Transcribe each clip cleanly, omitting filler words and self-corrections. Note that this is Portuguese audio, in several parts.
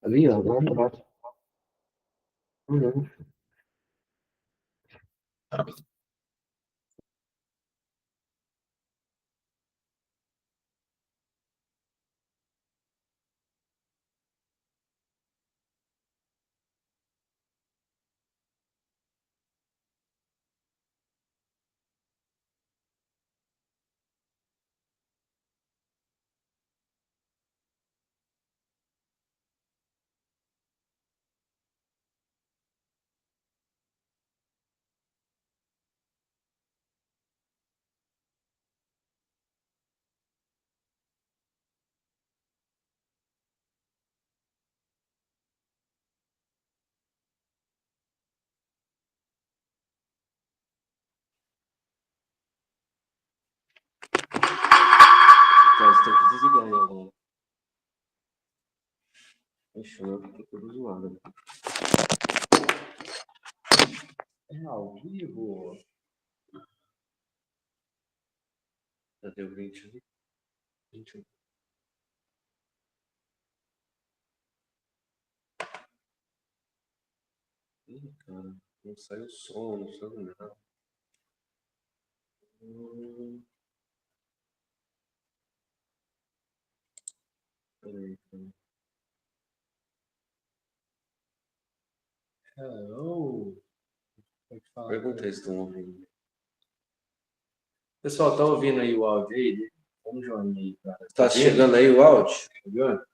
Ali, ó, lá embaixo. Uhum. Então, você tem que desligar aí agora. Fechou, fica tudo zoado. É ao vivo. Já deu 20 ali? 21. Ih, cara, não sai o som, não sai nada. Peraí, cara. Hello. Pergunta se estão ouvindo. Pessoal, tá ouvindo aí o áudio aí? Vamos joinha aí, cara. Tá chegando aí o áudio? Chegando?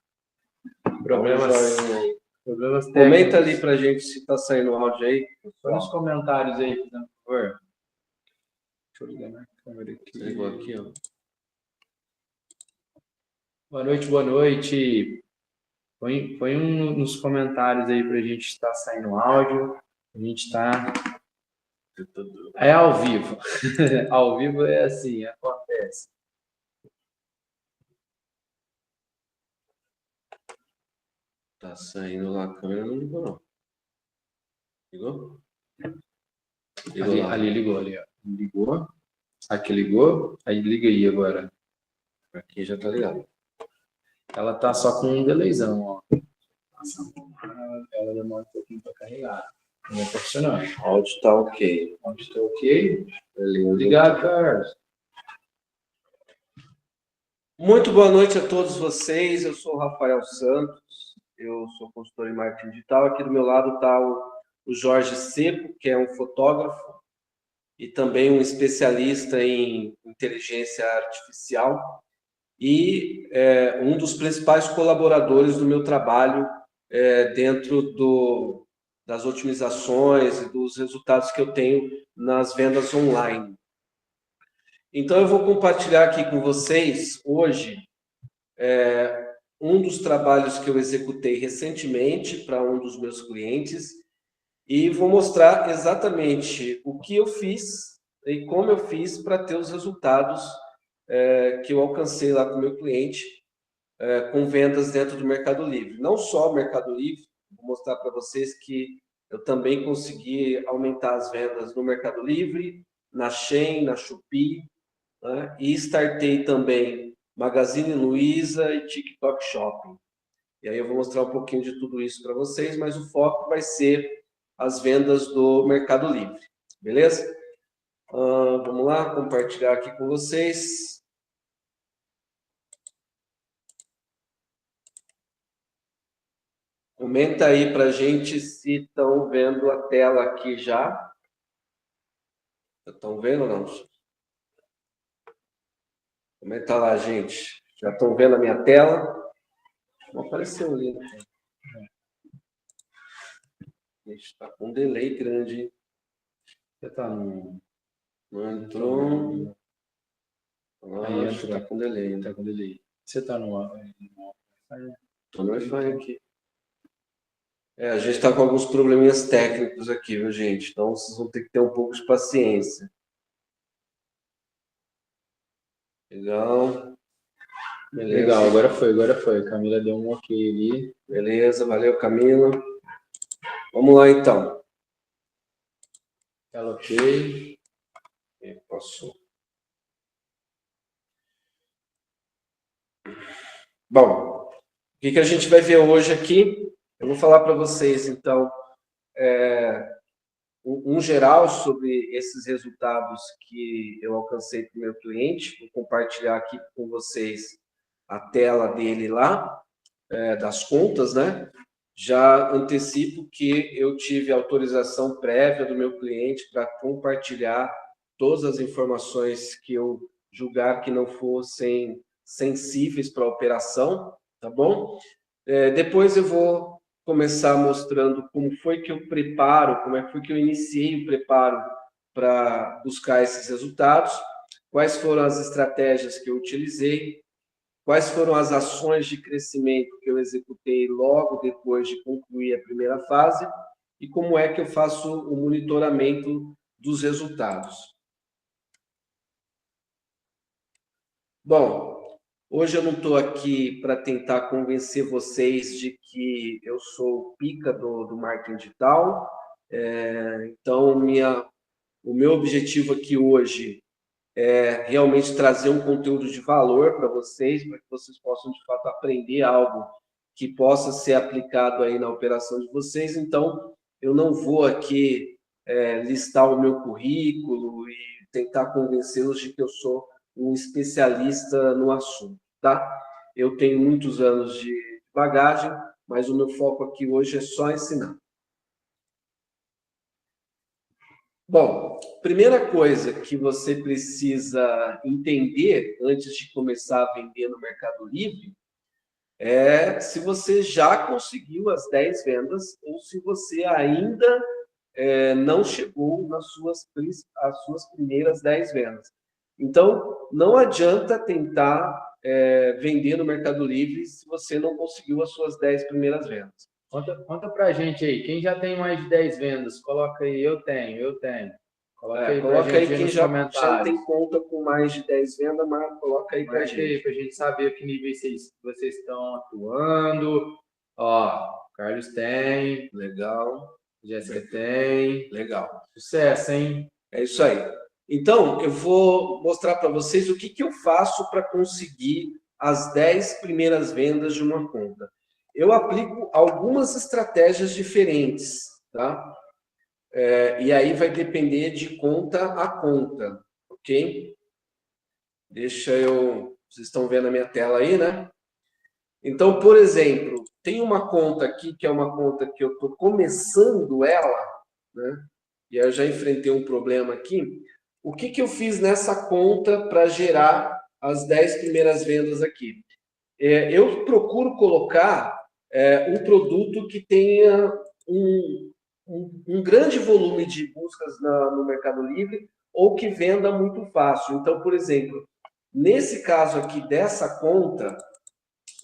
Problemas técnicos. Comenta ali pra gente se tá saindo o áudio aí. Põe nos comentários aí, por favor. Deixa eu ligar na câmera aqui. Ligou aqui, ó. Boa noite, boa noite. Põe nos comentários aí pra gente estar saindo o áudio. A gente tá... É ao vivo. Ao vivo é assim, acontece. Tá saindo lá, a câmera não ligou, não. Ligou? Ali ligou, ali, ó. Ligou. Aqui ligou. Aí liga aí agora. Aqui já tá ligado. Ela tá só com um delayzão, ó. Ela demora um pouquinho pra carregar. Não tá funcionando. O áudio tá ok. O áudio tá ok. Beleza. Obrigado, Carlos. Muito boa noite a todos vocês. Eu sou o Rafael Santos. Eu sou consultor em marketing digital. Aqui do meu lado está o Jorge Seco, que é um fotógrafo e também um especialista em inteligência artificial e um dos principais colaboradores do meu trabalho dentro das otimizações e dos resultados que eu tenho nas vendas online. Então, eu vou compartilhar aqui com vocês hoje um dos trabalhos que eu executei recentemente para um dos meus clientes e vou mostrar exatamente o que eu fiz e como eu fiz para ter os resultados que eu alcancei lá com o meu cliente com vendas dentro do Mercado Livre. Não só o Mercado Livre, vou mostrar para vocês que eu também consegui aumentar as vendas no Mercado Livre, na Shein, na Shopee, né? E startei também Magazine Luiza e TikTok Shopping. E aí eu vou mostrar um pouquinho de tudo isso para vocês, mas o foco vai ser as vendas do Mercado Livre, beleza? Vamos lá, compartilhar aqui com vocês. Comenta aí para a gente se estão vendo a tela aqui já. Estão vendo ou não? Comenta lá, gente. Já estão vendo a minha tela? Não apareceu o link. Está com um delay grande, hein? Você está no... Não entrou. Aí está com delay. Está com delay. Você está no Wi-Fi? Estou no Wi-Fi aqui. A gente está com alguns probleminhas técnicos aqui, viu, gente? Então, vocês vão ter que ter um pouco de paciência. Legal. Beleza. Legal, agora foi. A Camila deu um ok ali. Beleza, valeu, Camila. Vamos lá, então. Tela ok. Passou. Bom, o que a gente vai ver hoje aqui Eu vou falar para vocês, então, um geral sobre esses resultados que eu alcancei para o meu cliente. Vou compartilhar aqui com vocês a tela dele lá, das contas, né? Já antecipo que eu tive autorização prévia do meu cliente para compartilhar todas as informações que eu julgar que não fossem sensíveis para a operação, tá bom? Depois eu vou começar mostrando como foi que eu preparo, como é que foi que eu iniciei o preparo para buscar esses resultados, quais foram as estratégias que eu utilizei, quais foram as ações de crescimento que eu executei logo depois de concluir a primeira fase e como é que eu faço o monitoramento dos resultados. Bom, hoje eu não estou aqui para tentar convencer vocês de que eu sou o pica do marketing digital. Então, o meu objetivo aqui hoje é realmente trazer um conteúdo de valor para vocês, para que vocês possam, de fato, aprender algo que possa ser aplicado aí na operação de vocês. Então, eu não vou aqui listar o meu currículo e tentar convencê-los de que eu sou um especialista no assunto, tá? Eu tenho muitos anos de bagagem, mas o meu foco aqui hoje é só ensinar. Bom, primeira coisa que você precisa entender antes de começar a vender no Mercado Livre é se você já conseguiu as 10 vendas ou se você ainda não chegou às suas primeiras 10 vendas. Então, não adianta tentar vender no Mercado Livre se você não conseguiu as suas 10 primeiras vendas. Conta pra gente aí, quem já tem mais de 10 vendas, coloca aí, eu tenho. Coloca aí pra gente aí nos já comentários. tem conta com mais de 10 vendas, mas coloca aí pra gente. Aí pra gente saber que nível vocês estão atuando. Ó, Carlos tem. Legal. Jéssica tem. Legal. Sucesso, hein? É isso aí. Então, eu vou mostrar para vocês o que eu faço para conseguir as 10 primeiras vendas de uma conta. Eu aplico algumas estratégias diferentes, tá? E aí vai depender de conta a conta, ok? Vocês estão vendo a minha tela aí, né? Então, por exemplo, tem uma conta aqui que é uma conta que eu estou começando ela, né? E aí eu já enfrentei um problema aqui. O que eu fiz nessa conta para gerar as 10 primeiras vendas aqui? Eu procuro colocar um produto que tenha um grande volume de buscas no Mercado Livre ou que venda muito fácil. Então, por exemplo, nesse caso aqui dessa conta,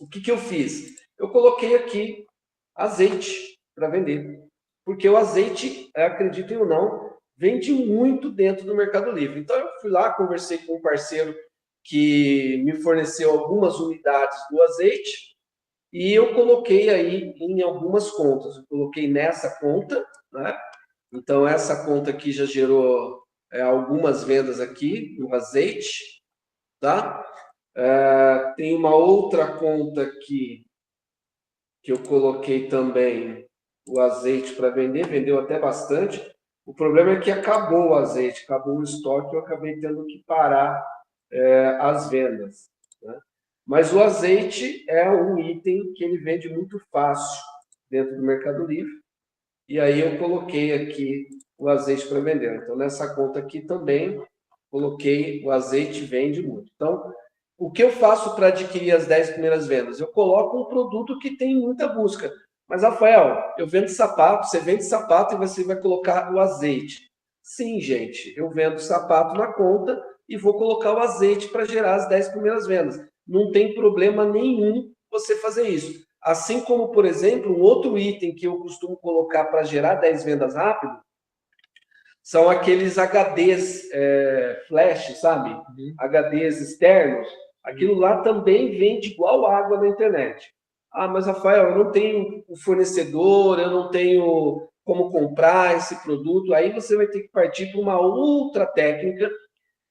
o que eu fiz? Eu coloquei aqui azeite para vender. Porque o azeite, acreditem ou não, vende muito dentro do Mercado Livre. Então, eu fui lá, conversei com um parceiro que me forneceu algumas unidades do azeite e eu coloquei aí em algumas contas. Eu coloquei nessa conta, né? Então, essa conta aqui já gerou algumas vendas aqui no azeite, tá? Tem uma outra conta aqui que eu coloquei também o azeite para vender, vendeu até bastante. O problema é que acabou o azeite, acabou o estoque, eu acabei tendo que parar as vendas, né? Mas o azeite é um item que ele vende muito fácil dentro do Mercado Livre. E aí eu coloquei aqui o azeite para vender. Então, nessa conta aqui também, coloquei o azeite vende muito. Então, o que eu faço para adquirir as 10 primeiras vendas? Eu coloco um produto que tem muita busca. Mas, Rafael, eu vendo sapato, você vende sapato e você vai colocar o azeite. Sim, gente, eu vendo sapato na conta e vou colocar o azeite para gerar as 10 primeiras vendas. Não tem problema nenhum você fazer isso. Assim como, por exemplo, um outro item que eu costumo colocar para gerar 10 vendas rápido são aqueles HDs flash, sabe? HDs externos. Aquilo lá também vende igual água na internet. Ah, mas Rafael, eu não tenho o fornecedor, eu não tenho como comprar esse produto. Aí você vai ter que partir para uma outra técnica,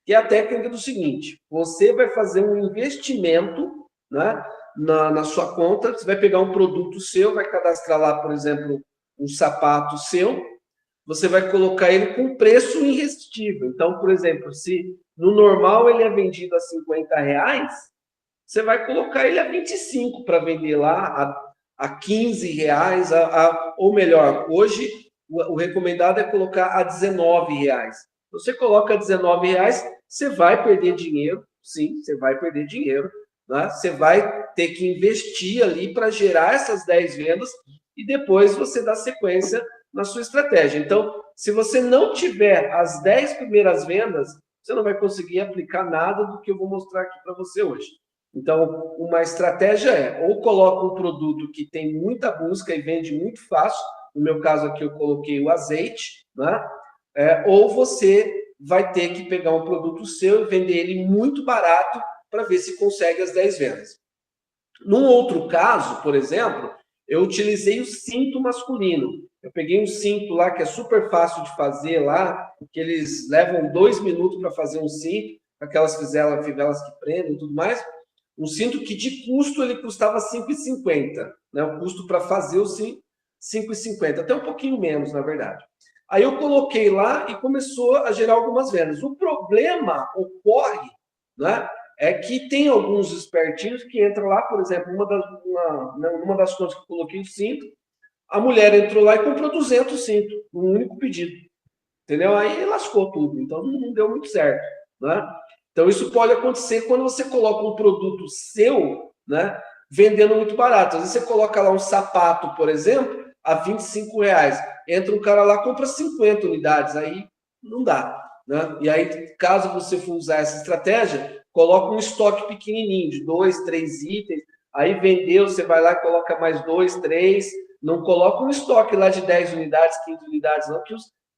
que é a técnica do seguinte: você vai fazer um investimento, né, na sua conta, você vai pegar um produto seu, vai cadastrar lá, por exemplo, um sapato seu, você vai colocar ele com preço irresistível. Então, por exemplo, se no normal ele é vendido a R$50, você vai colocar ele a 25 para vender lá a R$15, ou melhor, hoje o recomendado é colocar a R$19. Você coloca a R$19, você vai perder dinheiro, sim, você vai perder dinheiro, né? Você vai ter que investir ali para gerar essas 10 vendas e depois você dá sequência na sua estratégia. Então, se você não tiver as 10 primeiras vendas, você não vai conseguir aplicar nada do que eu vou mostrar aqui para você hoje. Então, uma estratégia é, ou coloca um produto que tem muita busca e vende muito fácil, no meu caso aqui eu coloquei o azeite, né? Ou você vai ter que pegar um produto seu e vender ele muito barato para ver se consegue as 10 vendas. Num outro caso, por exemplo, eu utilizei o cinto masculino. Eu peguei um cinto lá que é super fácil de fazer lá, que eles levam 2 minutos para fazer um cinto, aquelas fivelas que prendem e tudo mais. Um cinto que de custo ele custava R$5,50, né? O custo para fazer o cinto, R$5,50, até um pouquinho menos, na verdade. Aí eu coloquei lá e começou a gerar algumas vendas. O problema ocorre, né, é que tem alguns espertinhos que entram lá, por exemplo, uma das contas que eu coloquei o cinto, a mulher entrou lá e comprou 200 cintos, num único pedido. Entendeu? Aí lascou tudo, então não deu muito certo, né? Então, isso pode acontecer quando você coloca um produto seu, né, vendendo muito barato. Às vezes você coloca lá um sapato, por exemplo, a R$25. Entra um cara lá, compra 50 unidades, aí não dá, né? E aí, caso você for usar essa estratégia, coloca um estoque pequenininho, de 2, 3 itens, aí vendeu, você vai lá e coloca mais 2, 3, não coloca um estoque lá de 10 unidades, 15 unidades, não, que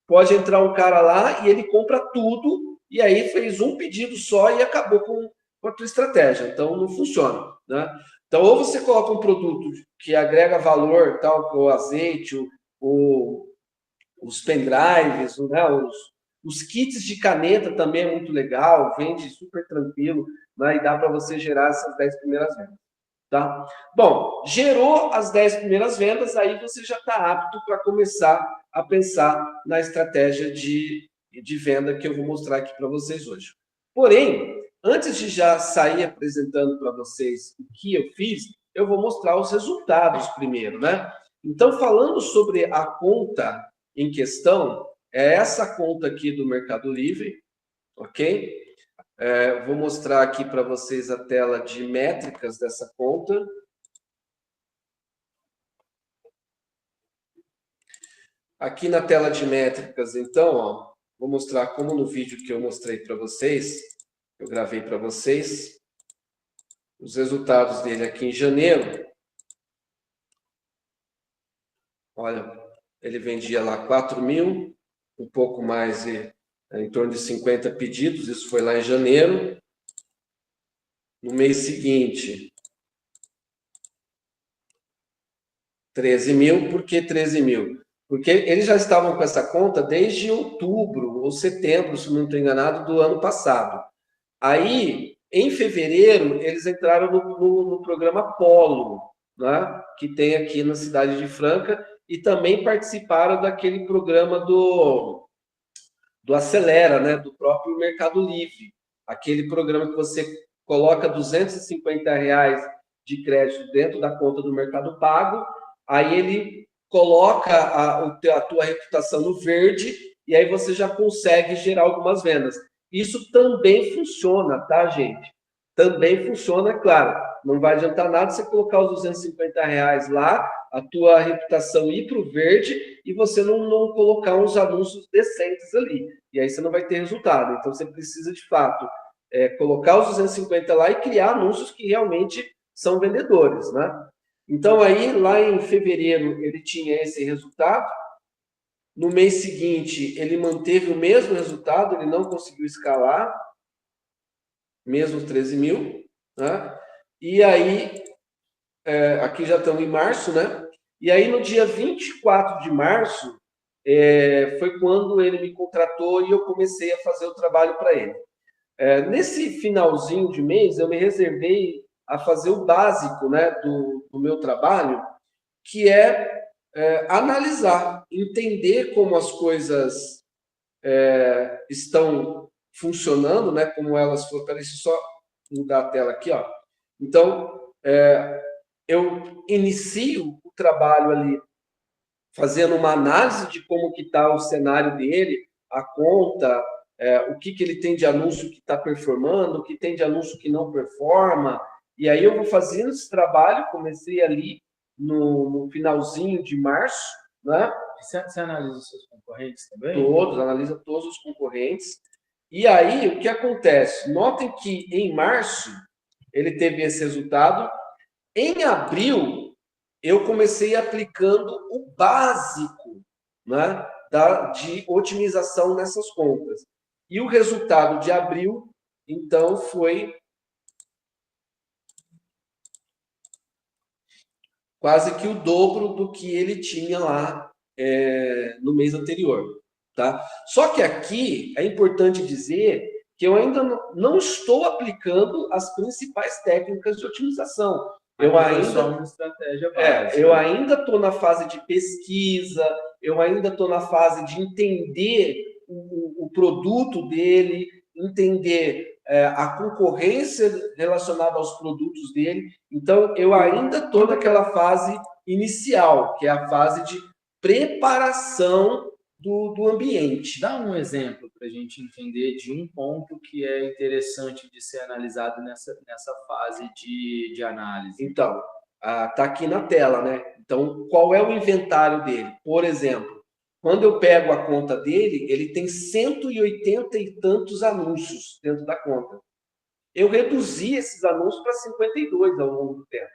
pode entrar um cara lá e ele compra tudo, e aí fez um pedido só e acabou com a tua estratégia. Então, não funciona, né? Então, ou você coloca um produto que agrega valor, tal, como o azeite, os pendrives, né? Os kits de caneta também é muito legal, vende super tranquilo, né? E dá para você gerar essas 10 primeiras vendas. Tá? Bom, gerou as 10 primeiras vendas, aí você já está apto para começar a pensar na estratégia de venda que eu vou mostrar aqui para vocês hoje. Porém, antes de já sair apresentando para vocês o que eu fiz, eu vou mostrar os resultados primeiro, né? Então, falando sobre a conta em questão, é essa conta aqui do Mercado Livre, ok? Vou mostrar aqui para vocês a tela de métricas dessa conta. Aqui na tela de métricas, então, ó, vou mostrar como no vídeo que eu mostrei para vocês, eu gravei para vocês, os resultados dele aqui em janeiro. Olha, ele vendia lá 4.000, um pouco mais, em torno de 50 pedidos, isso foi lá em janeiro. No mês seguinte, 13.000. Por que 13.000? Porque eles já estavam com essa conta desde outubro ou setembro, se não estou enganado, do ano passado. Aí, em fevereiro, eles entraram no programa Polo, né, que tem aqui na cidade de Franca, e também participaram daquele programa do Acelera, né, do próprio Mercado Livre. Aquele programa que você coloca R$250 de crédito dentro da conta do Mercado Pago, aí ele coloca a tua reputação no verde e aí você já consegue gerar algumas vendas. Isso também funciona, tá, gente? Também funciona, claro. Não vai adiantar nada você colocar os R$250 lá, a tua reputação ir para o verde e você não colocar uns anúncios decentes ali. E aí você não vai ter resultado. Então, você precisa, de fato, colocar os 250 lá e criar anúncios que realmente são vendedores, né? Então, aí, lá em fevereiro, ele tinha esse resultado. No mês seguinte, ele manteve o mesmo resultado, ele não conseguiu escalar, mesmo 13.000, né? E aí, aqui já estamos em março, né? E aí, no dia 24 de março, foi quando ele me contratou e eu comecei a fazer o trabalho para ele. Nesse finalzinho de mês, eu me reservei a fazer o básico, né, do meu trabalho, que é analisar, entender como as coisas estão funcionando, né, como elas foram. Peraí, deixa eu só mudar a tela aqui, ó. Então, eu inicio o trabalho ali fazendo uma análise de como que está o cenário dele, a conta, o que ele tem de anúncio que está performando, o que tem de anúncio que não performa, e aí eu vou fazendo esse trabalho, comecei ali no finalzinho de março, né? Você analisa os seus concorrentes também? Todos, analisa todos os concorrentes. E aí, o que acontece? Notem que em março ele teve esse resultado. Em abril, eu comecei aplicando o básico, né, de otimização nessas contas. E o resultado de abril, então, foi quase que o dobro do que ele tinha lá no mês anterior. Tá? Só que aqui é importante dizer que eu ainda não estou aplicando as principais técnicas de otimização. Eu ainda uma estratégia básica. Eu ainda estou na fase de pesquisa, eu ainda estou na fase de entender o produto dele, entender a concorrência relacionada aos produtos dele. Então, eu ainda estou naquela fase inicial, que é a fase de preparação do ambiente. Dá um exemplo para a gente entender de um ponto que é interessante de ser analisado nessa fase de análise. Então, está aqui na tela, né? Então, qual é o inventário dele? Por exemplo, quando eu pego a conta dele, ele tem 180 e tantos anúncios dentro da conta. Eu reduzi esses anúncios para 52 ao longo do tempo.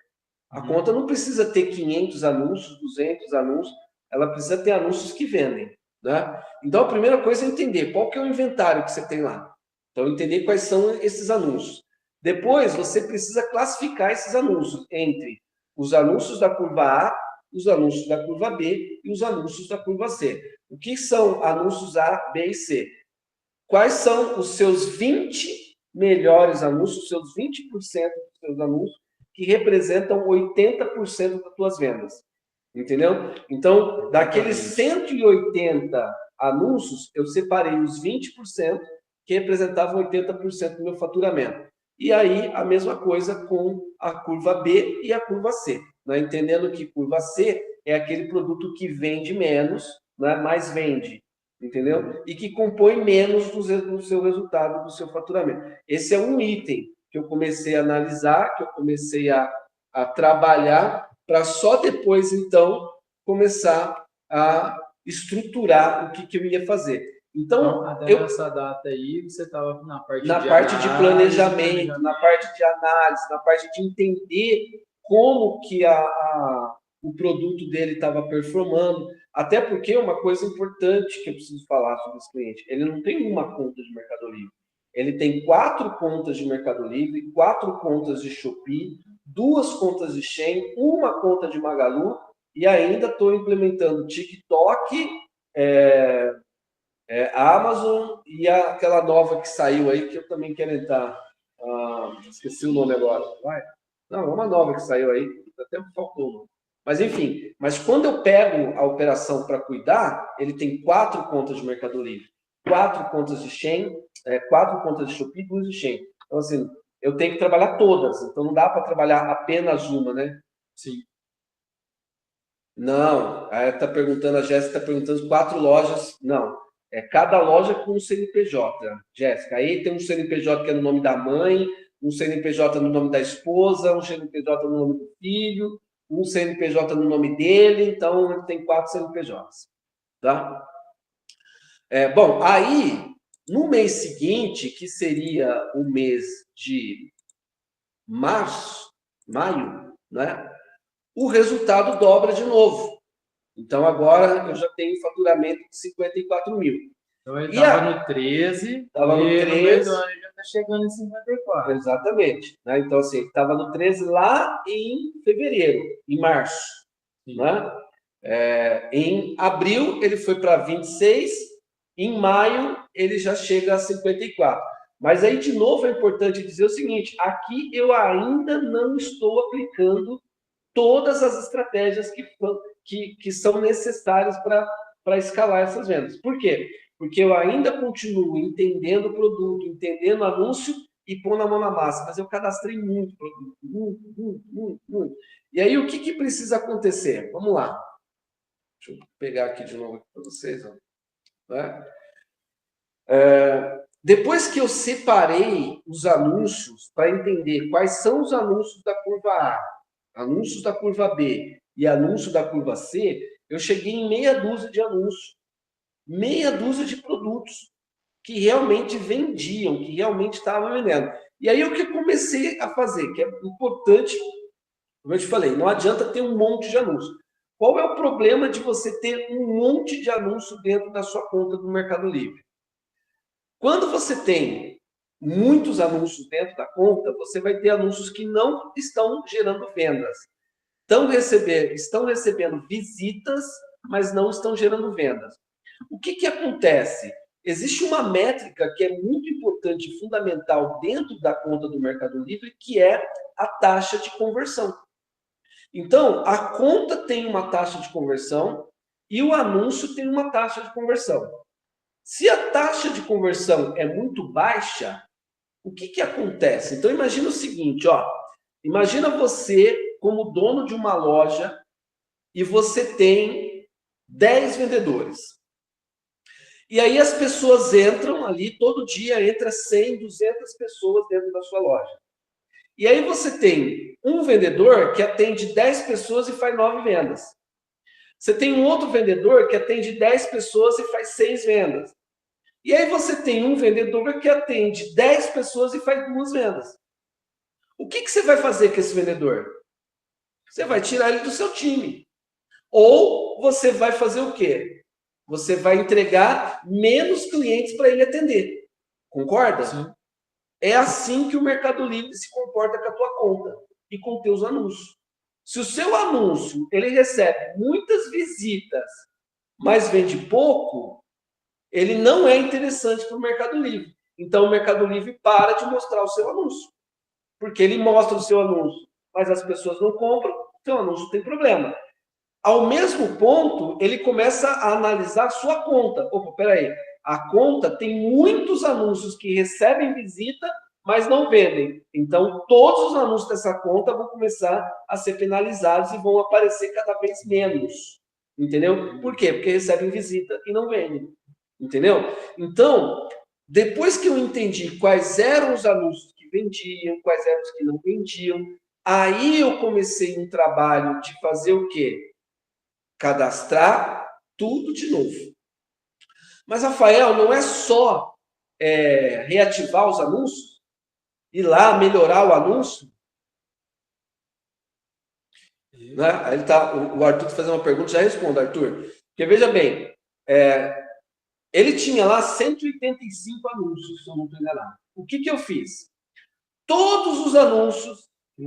A conta não precisa ter 500 anúncios, 200 anúncios, ela precisa ter anúncios que vendem, né? Então, a primeira coisa é entender qual que é o inventário que você tem lá. Então, entender quais são esses anúncios. Depois, você precisa classificar esses anúncios entre os anúncios da curva A, os anúncios da curva B e os anúncios da curva C. O que são anúncios A, B e C? Quais são os seus 20 melhores anúncios, os seus 20% dos seus anúncios, que representam 80% das tuas vendas? Entendeu? Então, daqueles 180 anúncios, eu separei os 20% que representavam 80% do meu faturamento. E aí, a mesma coisa com a curva B e a curva C. Né? Entendendo que curva C é aquele produto que vende menos, né? Mas vende. Entendeu? E que compõe menos do seu resultado, do seu faturamento. Esse é um item que eu comecei a analisar, que eu comecei a trabalhar, para só depois, então, começar a estruturar o que eu ia fazer. Então, até nessa data aí, você estava na parte de planejamento, na parte de análise, na parte de entender como que o produto dele estava performando. Até porque uma coisa importante que eu preciso falar sobre esse cliente, ele não tem uma conta de Mercado Livre. Ele tem 4 contas de Mercado Livre, 4 contas de Shopee, 2 contas de Shein, 1 conta de Magalu, e ainda estou implementando TikTok, Amazon e aquela nova que saiu aí, que eu também quero entrar. Esqueci o nome agora. Não, uma nova que saiu aí, até faltou o nome. Mas, enfim, quando eu pego a operação para cuidar, ele tem 4 contas de Mercado Livre, 4 contas de Shein, 4 contas de Shopee e 2 de Shein. Então, assim, eu tenho que trabalhar todas. Então, não dá para trabalhar apenas uma, né? Sim. Não, aí está perguntando, a Jéssica está perguntando 4 lojas. Não, cada loja com um CNPJ, Jéssica. Aí tem um CNPJ que é no nome da mãe, um CNPJ no nome da esposa, um CNPJ no nome do filho, um CNPJ no nome dele, então ele tem 4 CNPJs, tá? Bom, aí, no mês seguinte, que seria o mês de maio, né? O resultado dobra de novo. Então, agora eu já tenho faturamento de 54 mil. Então, ele estava no 13, estava no 13, já está chegando em 54. Exatamente. Né? Então, assim, ele estava no 13 lá em fevereiro, em março. Né? Em abril, ele foi para 26, em maio, ele já chega a 54. Mas aí, de novo, é importante dizer o seguinte, aqui eu ainda não estou aplicando todas as estratégias que são necessárias para escalar essas vendas. Por quê? Porque eu ainda continuo entendendo o produto, entendendo o anúncio e pondo a mão na massa, mas eu cadastrei muito produto, muito. E aí, o que precisa acontecer? Vamos lá. Deixa eu pegar aqui de novo para vocês. Ó. Né? Depois que eu separei os anúncios para entender quais são os anúncios da curva A, anúncios da curva B e anúncio da curva C, eu cheguei em meia dúzia de anúncios, meia dúzia de produtos que realmente vendiam, que realmente estavam vendendo. E aí o que eu comecei a fazer, que é importante, como eu te falei, não adianta ter um monte de anúncios. Qual é o problema de você ter um monte de anúncio dentro da sua conta do Mercado Livre? Quando você tem muitos anúncios dentro da conta, você vai ter anúncios que não estão gerando vendas. Estão recebendo visitas, mas não estão gerando vendas. O que acontece? Existe uma métrica que é muito importante e fundamental dentro da conta do Mercado Livre, que é a taxa de conversão. Então, a conta tem uma taxa de conversão e o anúncio tem uma taxa de conversão. Se a taxa de conversão é muito baixa, o que acontece? Então, imagina o seguinte, ó. Imagina você como dono de uma loja e você tem 10 vendedores. E aí as pessoas entram ali, todo dia entra 100, 200 pessoas dentro da sua loja. E aí você tem um vendedor que atende 10 pessoas e faz 9 vendas. Você tem um outro vendedor que atende 10 pessoas e faz 6 vendas. E aí você tem um vendedor que atende 10 pessoas e faz 2 vendas. O que você vai fazer com esse vendedor? Você vai tirar ele do seu time. Ou você vai fazer o quê? Você vai entregar menos clientes para ele atender. Concorda? Sim. É assim que o Mercado Livre se comporta com a tua conta e com teus anúncios. Se o seu anúncio ele recebe muitas visitas, mas vende pouco, ele não é interessante para o Mercado Livre. Então, o Mercado Livre para de mostrar o seu anúncio. Porque ele mostra o seu anúncio, mas as pessoas não compram, seu anúncio tem problema. Ao mesmo ponto, ele começa a analisar a sua conta. Opa, peraí, a conta tem muitos anúncios que recebem visita, mas não vendem. Então, todos os anúncios dessa conta vão começar a ser penalizados e vão aparecer cada vez menos. Entendeu? Por quê? Porque recebem visita e não vendem. Entendeu? Então, depois que eu entendi quais eram os anúncios que vendiam, quais eram os que não vendiam, aí eu comecei um trabalho de fazer o quê? Cadastrar tudo de novo. Mas, Rafael, não é só reativar os anúncios? Ir lá, melhorar o anúncio? Né? Aí o Arthur está fazendo uma pergunta, já respondo, Arthur. Porque, veja bem, ele tinha lá 185 anúncios, se eu não estou enganado. O que eu fiz? Todos os anúncios que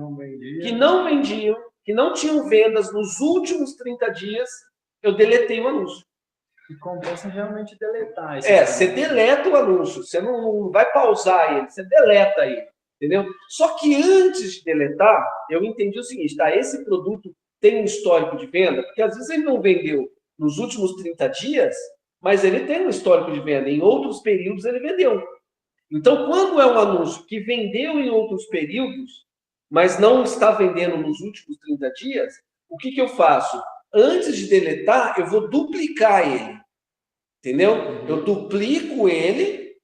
não vendiam, que não tinham vendas nos últimos 30 dias, eu deletei o anúncio. E compensa realmente deletar. Você deleta o anúncio, você não vai pausar ele, você deleta ele, entendeu? Só que antes de deletar, eu entendi o seguinte, tá? Esse produto tem um histórico de venda, porque às vezes ele não vendeu nos últimos 30 dias, mas ele tem um histórico de venda, em outros períodos ele vendeu. Então, quando é um anúncio que vendeu em outros períodos, mas não está vendendo nos últimos 30 dias, o que eu faço? Antes de deletar, eu vou duplicar ele. Entendeu? Eu duplico ele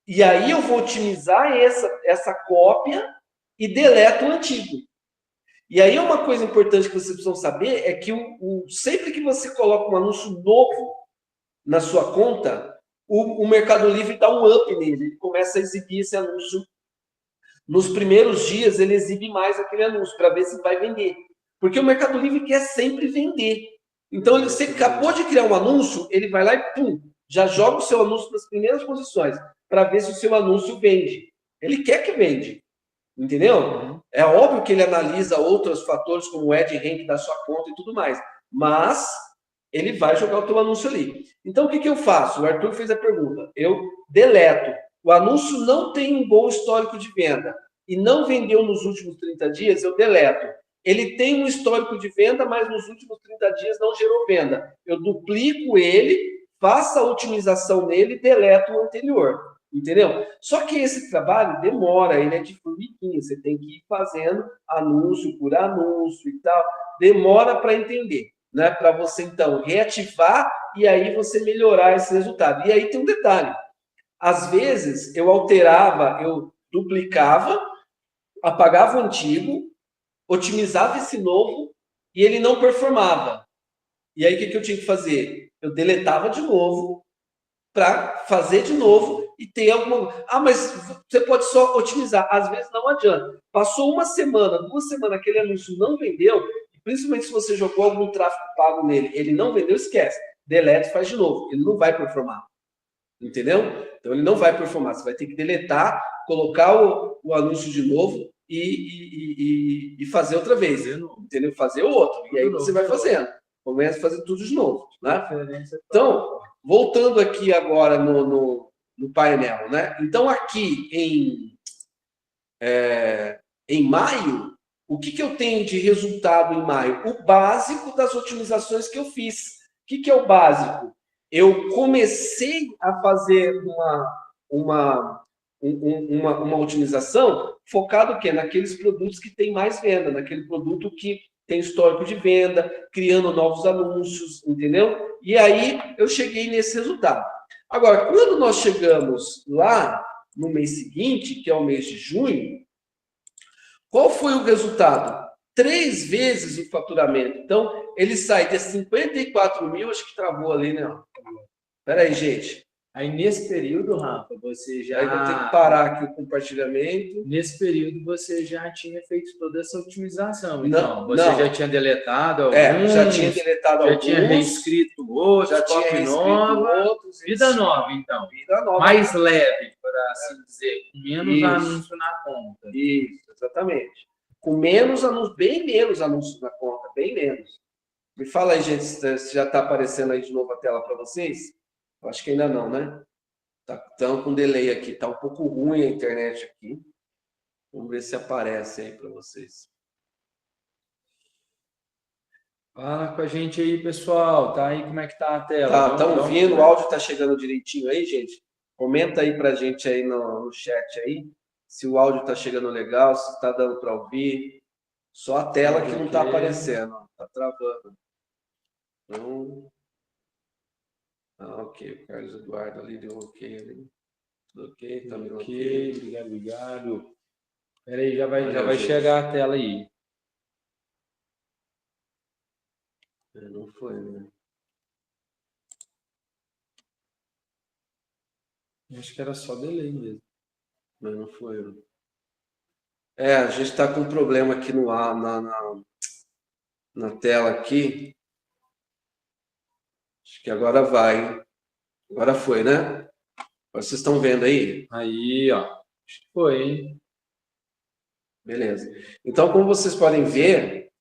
e aí eu vou otimizar essa cópia e deleto o antigo. E aí uma coisa importante que vocês precisam saber é que sempre que você coloca um anúncio novo na sua conta, o Mercado Livre dá um up nele, ele começa a exibir esse anúncio. Nos primeiros dias, ele exibe mais aquele anúncio para ver se vai vender. Porque o Mercado Livre quer sempre vender. Então, você acabou de criar um anúncio, ele vai lá e pum, já joga o seu anúncio nas primeiras posições para ver se o seu anúncio vende. Ele quer que vende. Entendeu? É óbvio que ele analisa outros fatores como o ad rank da sua conta e tudo mais. Mas ele vai jogar o teu anúncio ali. Então, o que eu faço? O Arthur fez a pergunta. Eu deleto. o anúncio não tem um bom histórico de venda e não vendeu nos últimos 30 dias, eu deleto. Ele tem um histórico de venda, mas nos últimos 30 dias não gerou venda. Eu duplico ele, faço a otimização nele e deleto o anterior. Entendeu? Só que esse trabalho demora, ele é de formiguinha, você tem que ir fazendo anúncio por anúncio e tal. Demora para entender, né? Para você, então, reativar e aí você melhorar esse resultado. E aí tem um detalhe. Às vezes, eu alterava, eu duplicava, apagava o antigo, otimizava esse novo e ele não performava. E aí, o que eu tinha que fazer? Eu deletava de novo para fazer de novo e ter alguma... Ah, mas você pode só otimizar. Às vezes não adianta. Passou uma semana, 2 semanas, aquele anúncio não vendeu, principalmente se você jogou algum tráfego pago nele, ele não vendeu, esquece. Deleta e faz de novo. Ele não vai performar. Entendeu? Então, ele não vai performar. Você vai ter que deletar, colocar o anúncio de novo e fazer outra vez. Entendeu? Fazer o outro. E aí você vai fazendo. Começa a fazer tudo de novo. Né? Então, voltando aqui agora no painel. Né? Então, aqui em maio, o que eu tenho de resultado em maio? O básico das otimizações que eu fiz. O que é o básico? Eu comecei a fazer uma otimização focado o quê? Naqueles produtos que têm mais venda, naquele produto que tem histórico de venda, criando novos anúncios, entendeu? E aí eu cheguei nesse resultado. Agora, quando nós chegamos lá no mês seguinte, que é o mês de junho, qual foi o resultado? 3 vezes o faturamento. Então, ele sai de 54 mil, acho que travou ali, né? Espera aí, gente. Aí, nesse período, Rafa, você já... Aí vou ter que parar aqui o compartilhamento. Nesse período, você já tinha feito toda essa otimização. Não, então, você já tinha deletado alguns... já tinha deletado alguns. Já tinha reescrito outros, já tinha reescrito outros. Vida nova, então. Vida nova. Mais leve, para assim dizer. Com menos anúncio na conta. Isso, exatamente. Com menos anúncios, bem menos anúncios na conta, bem menos. Me fala aí, gente, se já está aparecendo aí de novo a tela para vocês. Eu acho que ainda não, né? Estão com delay aqui. Está um pouco ruim a internet aqui. Vamos ver se aparece aí para vocês. Fala com a gente aí, pessoal. Tá aí, como é que tá a tela? Estão ouvindo? O áudio está chegando direitinho aí, gente? Comenta aí para a gente aí no chat aí. Se o áudio está chegando legal, se está dando para ouvir. Só a tela que não está aparecendo. Está travando. Então... ok, o Carlos Eduardo ali deu ok ali. Tudo ok, tá me ok. Obrigado. Espera aí, já vai chegar a tela aí. Não foi, né? Acho que era só delay mesmo. Mas não foi. A gente está com um problema aqui na tela aqui. Acho que agora vai, hein? Agora foi, né? Agora vocês estão vendo aí? Aí, ó. Acho que foi, hein? Beleza. Então, como vocês podem ver,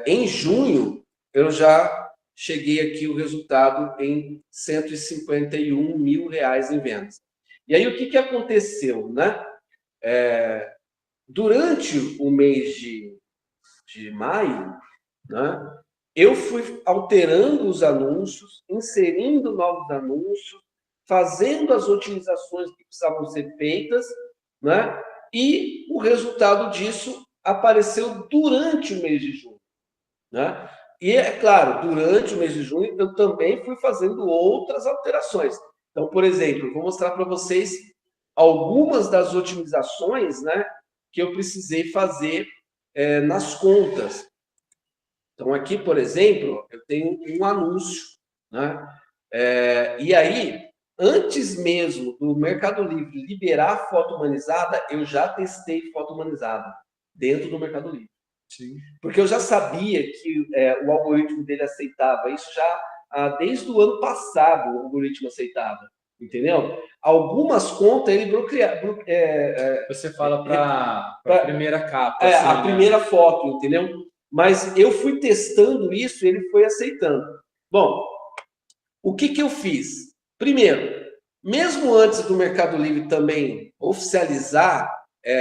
em junho, eu já cheguei aqui o resultado em R$151 mil em vendas. E aí, o que aconteceu, né? Durante o mês de maio, né? Eu fui alterando os anúncios, inserindo novos anúncios, fazendo as otimizações que precisavam ser feitas, né? E o resultado disso apareceu durante o mês de junho, né? E, é claro, durante o mês de junho, eu também fui fazendo outras alterações. Então, por exemplo, vou mostrar para vocês algumas das otimizações, né, que eu precisei fazer nas contas. Então, aqui, por exemplo, eu tenho um anúncio, né? E aí, antes mesmo do Mercado Livre liberar a foto humanizada, eu já testei foto humanizada dentro do Mercado Livre. Sim. Porque eu já sabia que o algoritmo dele aceitava isso já desde o ano passado, o algoritmo aceitava. Entendeu? Algumas contas ele bloqueia. Você fala para a primeira capa. Assim, a primeira foto, entendeu? Mas eu fui testando isso e ele foi aceitando. Bom, o que eu fiz? Primeiro, Mesmo antes do Mercado Livre também oficializar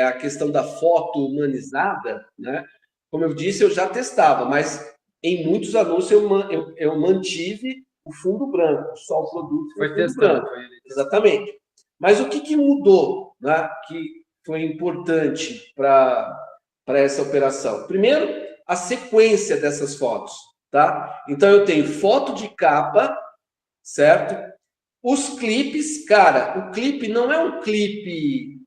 a questão da foto humanizada, né? Como eu disse, eu já testava, mas em muitos anúncios eu mantive o fundo branco, só o produto e o fundo branco. Exatamente. Mas o que mudou, né? Que foi importante para essa operação? Primeiro, a sequência dessas fotos, tá? Então, eu tenho foto de capa, certo? Os clipes, cara, o clipe não é um clipe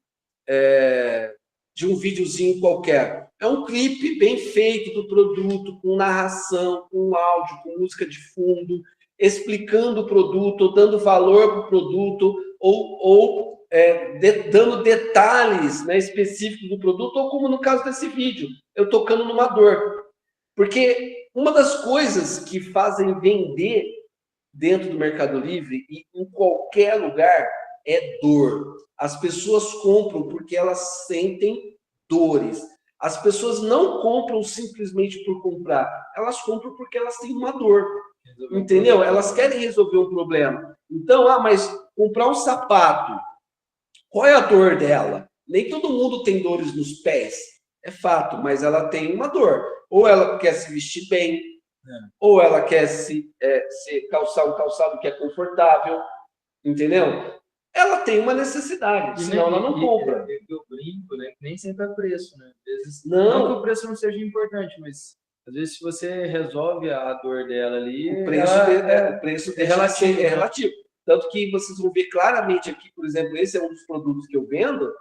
de um videozinho qualquer. É um clipe bem feito do produto, com narração, com áudio, com música de fundo, explicando o produto, ou dando valor para o produto, ou dando detalhes, né, específicos do produto, ou como no caso desse vídeo, eu tocando numa dor. Porque uma das coisas que fazem vender dentro do Mercado Livre e em qualquer lugar é dor. As pessoas compram porque elas sentem dores. As pessoas não compram simplesmente por comprar, elas compram porque elas têm uma dor. Entendeu? Elas querem resolver um problema. Então, mas comprar um sapato, qual é a dor dela? Nem todo mundo tem dores nos pés, é fato, mas ela tem uma dor. Ou ela quer se vestir bem, ou ela quer se calçar um calçado que é confortável, entendeu? Ela tem uma necessidade, senão ela não compra. Eu brinco, né? Nem sempre é preço, né? Às vezes, não que o preço não seja importante, mas às vezes se você resolve a dor dela ali, o preço é relativo, é relativo. Tanto que vocês vão ver claramente aqui, por exemplo, esse é um dos produtos que eu vendo,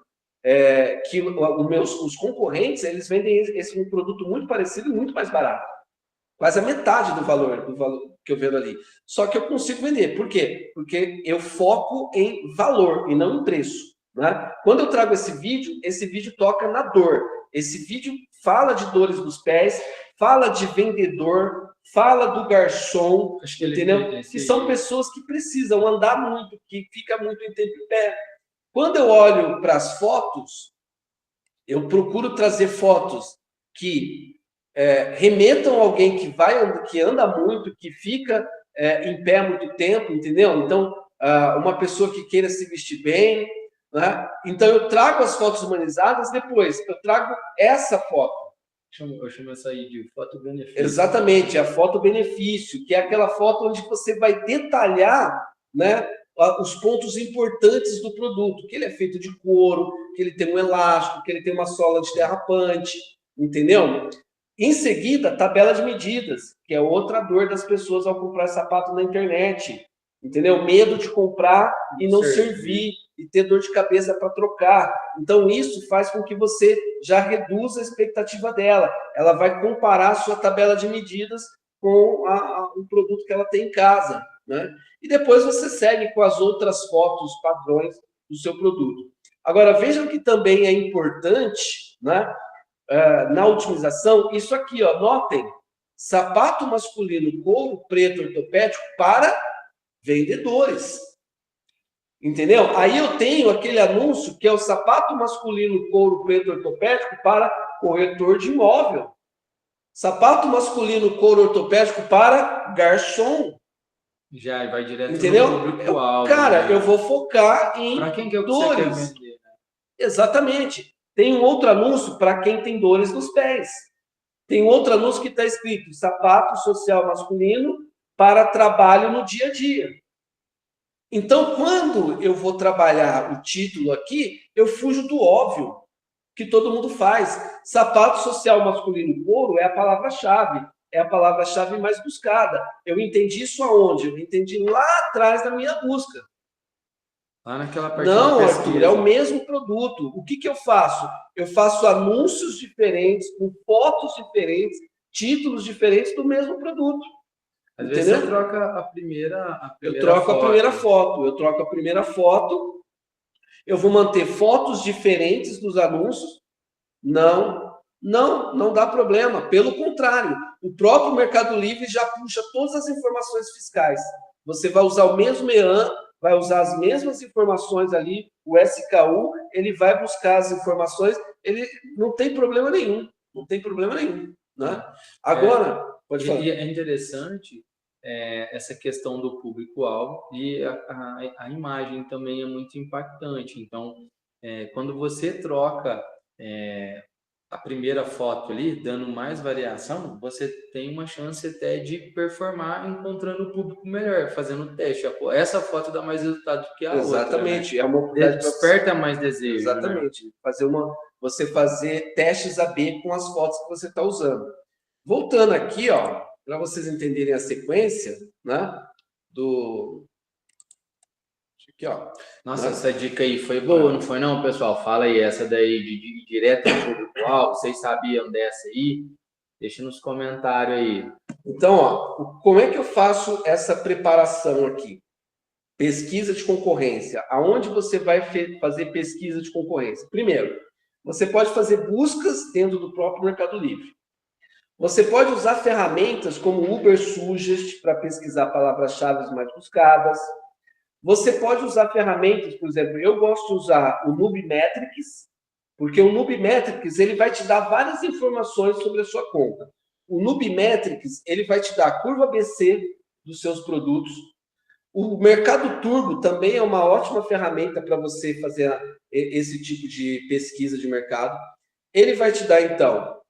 que os concorrentes, eles vendem esse produto muito parecido e muito mais barato. Quase a metade do valor que eu vendo ali. Só que eu consigo vender. Por quê? Porque eu foco em valor e não em preço. Né? Quando eu trago esse vídeo toca na dor. Esse vídeo fala de dores nos pés, fala de vendedor, fala do garçom, entendeu? Que são pessoas que precisam andar muito, que fica muito em tempo em pé. Quando eu olho para as fotos, eu procuro trazer fotos que remetam a alguém que anda muito, que fica em pé há muito tempo, entendeu? Então, uma pessoa que queira se vestir bem, né? Então, eu trago as fotos humanizadas, depois eu trago essa foto. Eu chamo essa aí de foto-benefício. Exatamente, a foto-benefício, que é aquela foto onde você vai detalhar, né, os pontos importantes do produto, que ele é feito de couro, que ele tem um elástico, que ele tem uma sola antiderrapante, entendeu? Em seguida, tabela de medidas, que é outra dor das pessoas ao comprar sapato na internet, entendeu? Medo de comprar e não servir, e ter dor de cabeça para trocar. Então, isso faz com que você já reduza a expectativa dela. Ela vai comparar a sua tabela de medidas com o produto que ela tem em casa, né? E depois você segue com as outras fotos padrões do seu produto. Agora, vejam que também é importante, né, na otimização, isso aqui, ó, notem, sapato masculino couro preto ortopédico para vendedores. Entendeu? Aí eu tenho aquele anúncio que é o sapato masculino couro preto ortopédico para corretor de imóvel. Sapato masculino couro ortopédico para garçom. Já vai direto entendeu? No público-alvo. Cara, eu vou focar em para quem que é o que dores. você quer vender, né? Exatamente. Tem um outro anúncio para quem tem dores nos pés. Tem outro anúncio que está escrito sapato social masculino para trabalho no dia a dia. Então, quando eu vou trabalhar o título aqui, eu fujo do óbvio, que todo mundo faz. Sapato social masculino couro é a palavra-chave. É a palavra-chave mais buscada. Eu entendi isso aonde? Eu entendi lá atrás da minha busca. Lá naquela parte Não, Arthur, é o mesmo produto. O que eu faço? Eu faço anúncios diferentes, com fotos diferentes, títulos diferentes do mesmo produto. Às vezes você troca a primeira eu troco foto. A primeira foto. Eu troco a primeira foto. Eu vou manter fotos diferentes dos anúncios. Não dá problema. Pelo contrário, o próprio Mercado Livre já puxa todas as informações fiscais. Você vai usar o mesmo EAN, vai usar as mesmas informações ali, o SKU, ele vai buscar as informações, ele não tem problema nenhum. Não tem problema nenhum. Né? Agora, pode falar. E é interessante essa questão do público-alvo e a imagem também é muito impactante. Então, quando você troca a primeira foto ali, dando mais variação, você tem uma chance até de performar encontrando o público melhor, fazendo o teste. Essa foto dá mais resultado que a Exatamente, outra, né? É uma oportunidade desperta mais desejo. Exatamente, né? Você fazer testes AB com as fotos que você está usando. Voltando aqui, ó, para vocês entenderem a sequência, né? Aqui, ó. Nossa, essa dica aí foi boa, não foi não, pessoal? Fala aí, essa daí de ir direto no público-alvo, vocês sabiam dessa aí? Deixa nos comentários aí. Então, ó, como é que eu faço essa preparação aqui? Pesquisa de concorrência. Aonde você vai fazer pesquisa de concorrência? Primeiro, você pode fazer buscas dentro do próprio Mercado Livre. Você pode usar ferramentas como o Uber Suggest para pesquisar palavras-chave mais buscadas. Você pode usar ferramentas, por exemplo, eu gosto de usar o Nubimetrics, porque o Nubimetrics ele vai te dar várias informações sobre a sua conta. O Nubimetrics ele vai te dar a curva ABC dos seus produtos. O Mercado Turbo também é uma ótima ferramenta para você fazer esse tipo de pesquisa de mercado. Ele vai te dar, então,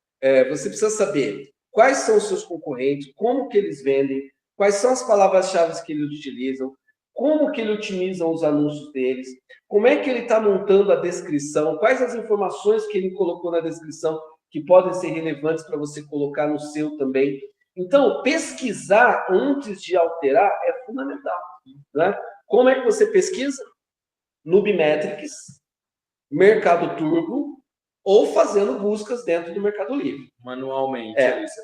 você precisa saber quais são os seus concorrentes, como que eles vendem, quais são as palavras-chave que eles utilizam, como que ele otimiza os anúncios deles, como é que ele está montando a descrição, quais as informações que ele colocou na descrição que podem ser relevantes para você colocar no seu também. Então, pesquisar antes de alterar é fundamental. Né? Como é que você pesquisa? Nubimetrics, Mercado Turbo, ou fazendo buscas dentro do Mercado Livre. Manualmente.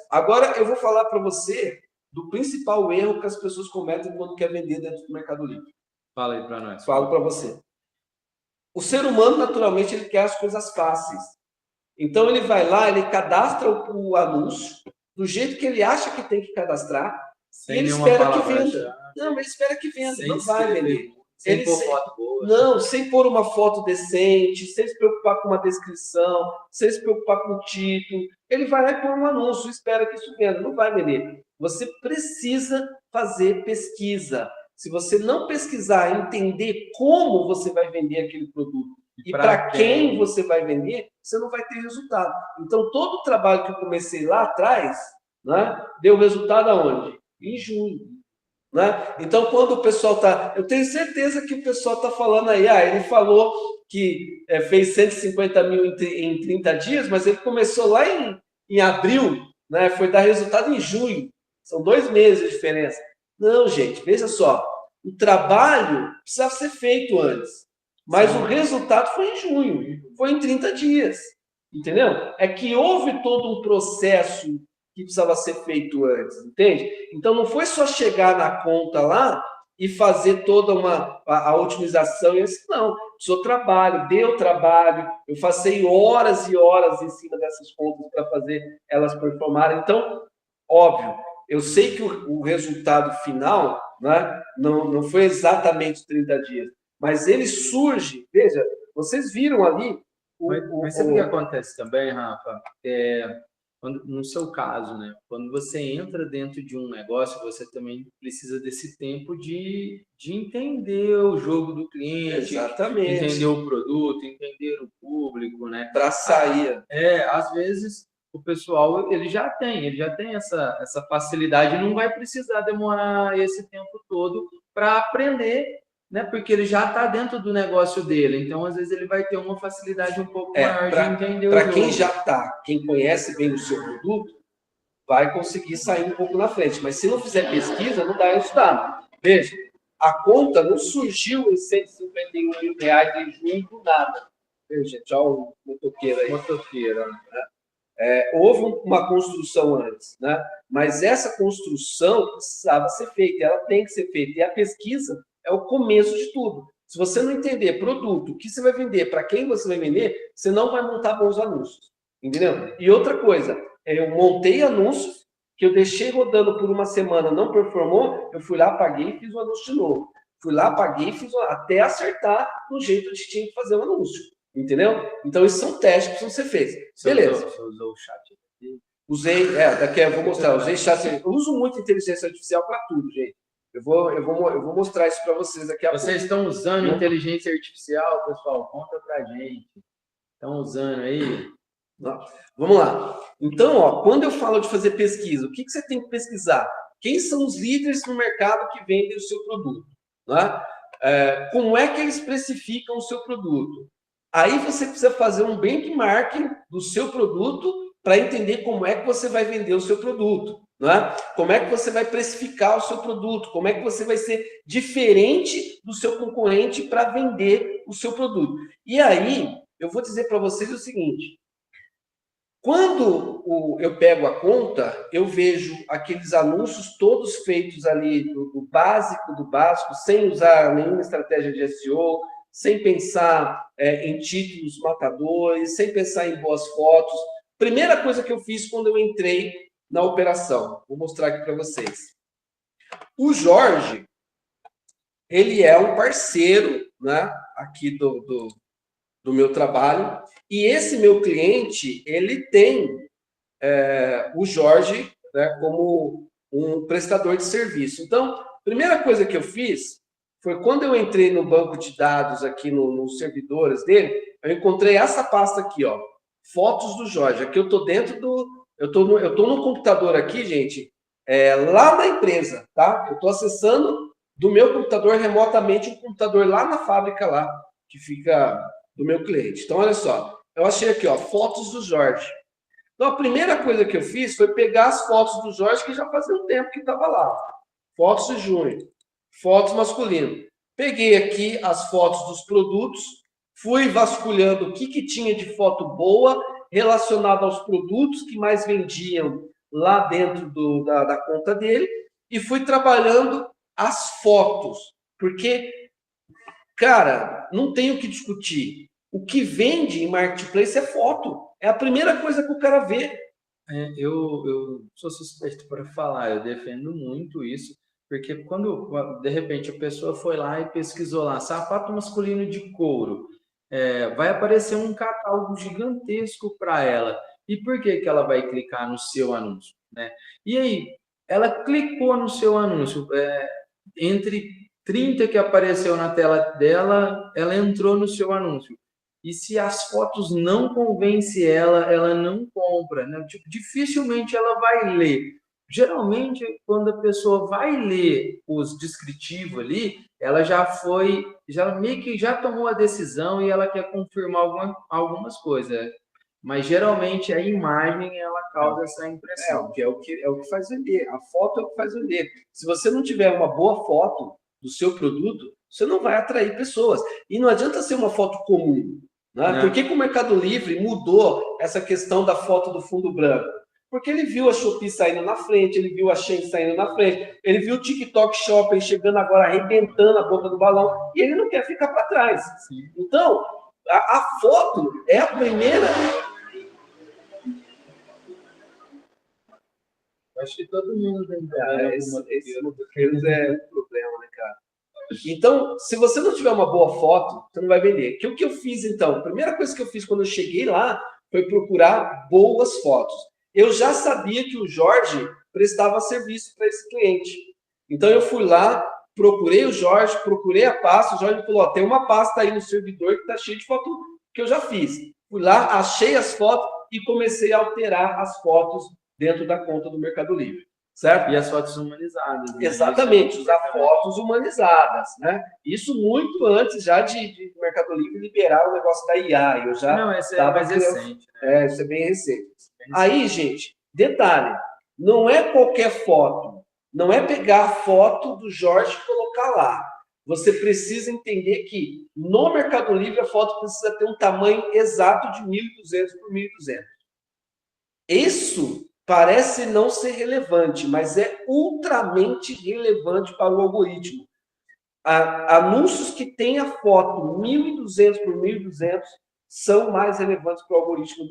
Agora, eu vou falar para você do principal erro que as pessoas cometem quando quer vender dentro do Mercado Livre. Fala aí para nós. Falo para você. O ser humano, naturalmente, ele quer as coisas fáceis. Então, ele vai lá, ele cadastra o anúncio do jeito que ele acha que tem que cadastrar e ele espera que venda. Não, ele espera que venda, não vai vender. Sem pôr foto boa. Não, sem pôr uma foto decente, sem se preocupar com uma descrição, sem se preocupar com o título. Ele vai lá e põe um anúncio, espera que isso venda. Não vai vender. Você precisa fazer pesquisa. Se você não pesquisar, entender como você vai vender aquele produto e para quem você vai vender, você não vai ter resultado. Então, todo o trabalho que eu comecei lá atrás, né, deu resultado aonde? Em junho. Né? Então, quando o pessoal está... Eu tenho certeza que o pessoal está falando aí, ele falou que fez 150 mil em 30 dias, mas ele começou lá em abril, né? Foi dar resultado em junho. São 2 meses de diferença. Não, gente, veja só. O trabalho precisava ser feito antes, mas o resultado foi em junho, foi em 30 dias. Entendeu? É que houve todo um processo que precisava ser feito antes, entende? Então, não foi só chegar na conta lá e fazer toda a otimização, e assim, não. Precisou trabalho, deu trabalho, eu passei horas e horas em cima dessas contas para fazer elas performarem. Então, óbvio, eu sei que o resultado final, né, não foi exatamente 30 dias, mas ele surge, veja, vocês viram ali... Mas sabe o que acontece também, Rafa? No seu caso, né? Quando você entra dentro de um negócio, você também precisa desse tempo de entender o jogo do cliente, exatamente, entender o produto, entender o público, né? Para sair. Às vezes o pessoal ele já tem essa facilidade, não vai precisar demorar esse tempo todo para aprender, né? Porque ele já está dentro do negócio dele, então às vezes ele vai ter uma facilidade um pouco maior de entender o jogo. Para quem já está, quem conhece bem o seu produto, vai conseguir sair um pouco na frente, mas se não fizer pesquisa, não dá resultado. Veja, a conta não surgiu em 151 mil reais em junho do nada. Veja, gente, olha o motoqueiro aí. Motoqueira, né? Houve uma construção antes, né? Mas essa construção precisava ser feita, ela tem que ser feita, e a pesquisa é o começo de tudo. Se você não entender produto, o que você vai vender, para quem você vai vender, você não vai montar bons anúncios, entendeu? E outra coisa, eu montei anúncios que eu deixei rodando por uma semana, não performou, eu fui lá, paguei e fiz o anúncio de novo. Fui lá, paguei e fiz até acertar no jeito que tinha que fazer o anúncio, entendeu? Então, esses são testes que precisam ser feitos. Beleza. Você usou o chat aqui? Usei, daqui eu vou mostrar, usei chat, eu uso muito inteligência artificial para tudo, gente. Eu vou mostrar isso para vocês daqui a pouco. Vocês estão usando inteligência artificial, pessoal? Conta para gente. Estão usando aí? Não. Vamos lá. Então, ó, quando eu falo de fazer pesquisa, o que você tem que pesquisar? Quem são os líderes no mercado que vendem o seu produto? Né? Como é que eles precificam o seu produto? Aí você precisa fazer um benchmarking do seu produto para entender como é que você vai vender o seu produto. Né? Como é que você vai precificar o seu produto? Como é que você vai ser diferente do seu concorrente para vender o seu produto? E aí, eu vou dizer para vocês o seguinte: quando eu pego a conta, eu vejo aqueles anúncios todos feitos ali do básico, sem usar nenhuma estratégia de SEO, sem pensar em títulos matadores, sem pensar em boas fotos. Primeira coisa que eu fiz quando eu entrei na operação, vou mostrar aqui para vocês. O Jorge, ele é um parceiro, né, aqui do meu trabalho, e esse meu cliente, ele tem o Jorge, né, como um prestador de serviço. Então, a primeira coisa que eu fiz foi quando eu entrei no banco de dados aqui nos servidores dele, eu encontrei essa pasta aqui, ó, fotos do Jorge. Aqui eu estou dentro eu tô no computador aqui, gente, lá na empresa, tá? Eu estou acessando do meu computador remotamente um computador lá na fábrica lá, que fica do meu cliente. Então, olha só, eu achei aqui, ó, fotos do Jorge. Então, a primeira coisa que eu fiz foi pegar as fotos do Jorge, que já fazia um tempo que estava lá. Fotos de junho, fotos masculinas. Peguei aqui as fotos dos produtos, fui vasculhando o que tinha de foto boa relacionada aos produtos que mais vendiam lá dentro da conta dele, e fui trabalhando as fotos, porque, cara, não tem o que discutir. O que vende em marketplace é foto. É a primeira coisa que o cara vê. Eu sou suspeito para falar, eu defendo muito isso, porque quando, de repente, a pessoa foi lá e pesquisou lá, sapato masculino de couro, vai aparecer um catálogo gigantesco para ela. E por que ela vai clicar no seu anúncio? Né? E aí, ela clicou no seu anúncio, entre 30 que apareceu na tela dela, ela entrou no seu anúncio. E se as fotos não convencem ela não compra, né? Tipo, dificilmente ela vai ler. Geralmente, quando a pessoa vai ler os descritivos ali, ela já meio que já tomou a decisão e ela quer confirmar algumas coisas. Mas geralmente a imagem ela causa essa impressão. É o que faz vender. A foto é o que faz vender. Se você não tiver uma boa foto do seu produto, você não vai atrair pessoas. E não adianta ser uma foto comum. Né? Por que o Mercado Livre mudou essa questão da foto do fundo branco? Porque ele viu a Shopee saindo na frente, ele viu a Shein saindo na frente, ele viu o TikTok Shopping chegando agora, arrebentando a boca do balão, e ele não quer ficar para trás. Sim. Então, a foto é a primeira... Acho que todo mundo tem esse motoqueiros é um problema, né, cara? Então, se você não tiver uma boa foto, você não vai vender. O que eu fiz, então? A primeira coisa que eu fiz quando eu cheguei lá foi procurar boas fotos. Eu já sabia que o Jorge prestava serviço para esse cliente. Então, eu fui lá, procurei o Jorge, procurei a pasta. O Jorge falou, tem uma pasta aí no servidor que está cheia de foto que eu já fiz. Fui lá, achei as fotos e comecei a alterar as fotos dentro da conta do Mercado Livre. Certo? E as fotos humanizadas. Né? Exatamente, usar fotos humanizadas, né? Isso muito antes já de Mercado Livre liberar o negócio da IA. Eu já não, esse é mais recente. Né? Isso é bem recente. Aí, gente, detalhe, não é qualquer foto, não é pegar a foto do Jorge e colocar lá. Você precisa entender que no Mercado Livre a foto precisa ter um tamanho exato de 1.200 por 1.200. Isso parece não ser relevante, mas é ultramente relevante para o algoritmo. Anúncios que têm a foto 1.200 por 1.200 são mais relevantes para o algoritmo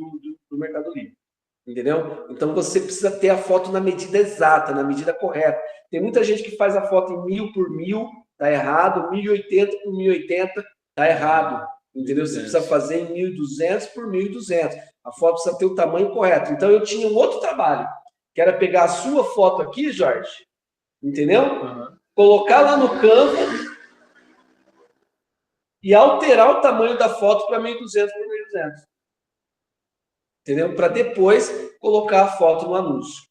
do Mercado Livre. Entendeu? Então, você precisa ter a foto na medida exata, na medida correta. Tem muita gente que faz a foto em 1.000 por 1.000, está errado. 1.080 por 1.080, está errado. Entendeu? Você precisa fazer em 1.200 por 1.200. A foto precisa ter o tamanho correto. Então, eu tinha um outro trabalho, que era pegar a sua foto aqui, Jorge, entendeu? Colocar lá no Canva e alterar o tamanho da foto para 1.200 por 1.200. Entendeu? Para depois colocar a foto no anúncio.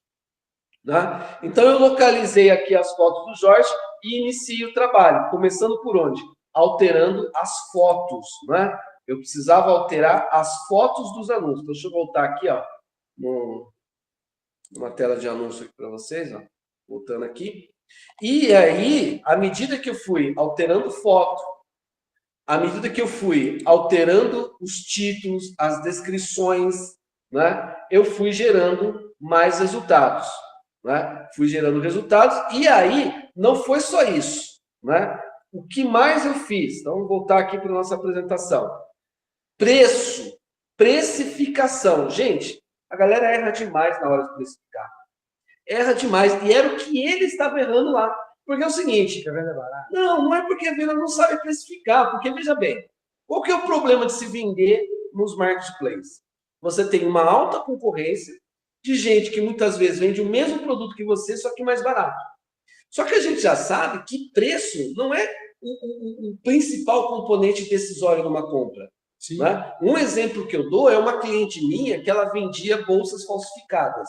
Né? Então, eu localizei aqui as fotos do Jorge e iniciei o trabalho. Começando por onde? Alterando as fotos. Né? Eu precisava alterar as fotos dos anúncios. Deixa eu voltar aqui, ó, numa tela de anúncio aqui para vocês. Ó. Voltando aqui. E aí, à medida que eu fui alterando foto, à medida que eu fui alterando os títulos, as descrições, né, eu fui gerando mais resultados. Né? Fui gerando resultados. E aí, não foi só isso. Né? O que mais eu fiz? Então, vamos voltar aqui para a nossa apresentação. Preço, precificação. Gente, a galera erra demais na hora de precificar. Erra demais. E era o que ele estava errando lá. Porque é o seguinte... Não é porque a venda não sabe precificar. Porque, veja bem, qual que é o problema de se vender nos marketplaces? Você tem uma alta concorrência de gente que muitas vezes vende o mesmo produto que você, só que mais barato. Só que a gente já sabe que preço não é o principal componente decisório de uma compra. Né? Um exemplo que eu dou é uma cliente minha que ela vendia bolsas falsificadas.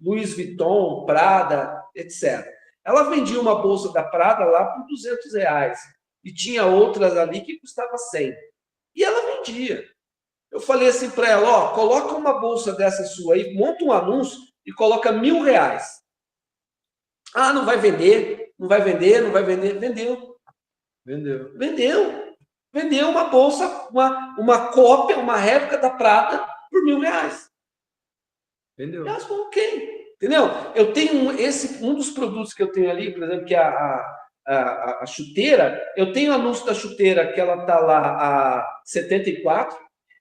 Louis Vuitton, Prada, etc. Ela vendia uma bolsa da Prada lá por R$200. E tinha outras ali que custava 100. E ela vendia. Eu falei assim para ela, ó, coloca uma bolsa dessa sua aí, monta um anúncio e coloca R$1.000. Ah, não vai vender, não vai vender, não vai vender. Vendeu uma bolsa, uma cópia, uma réplica da Prada por R$1.000. Vendeu. Elas falam, ok. Entendeu? Eu tenho um dos produtos que eu tenho ali, por exemplo, que é a chuteira. Eu tenho anúncio da chuteira que ela está lá a 74.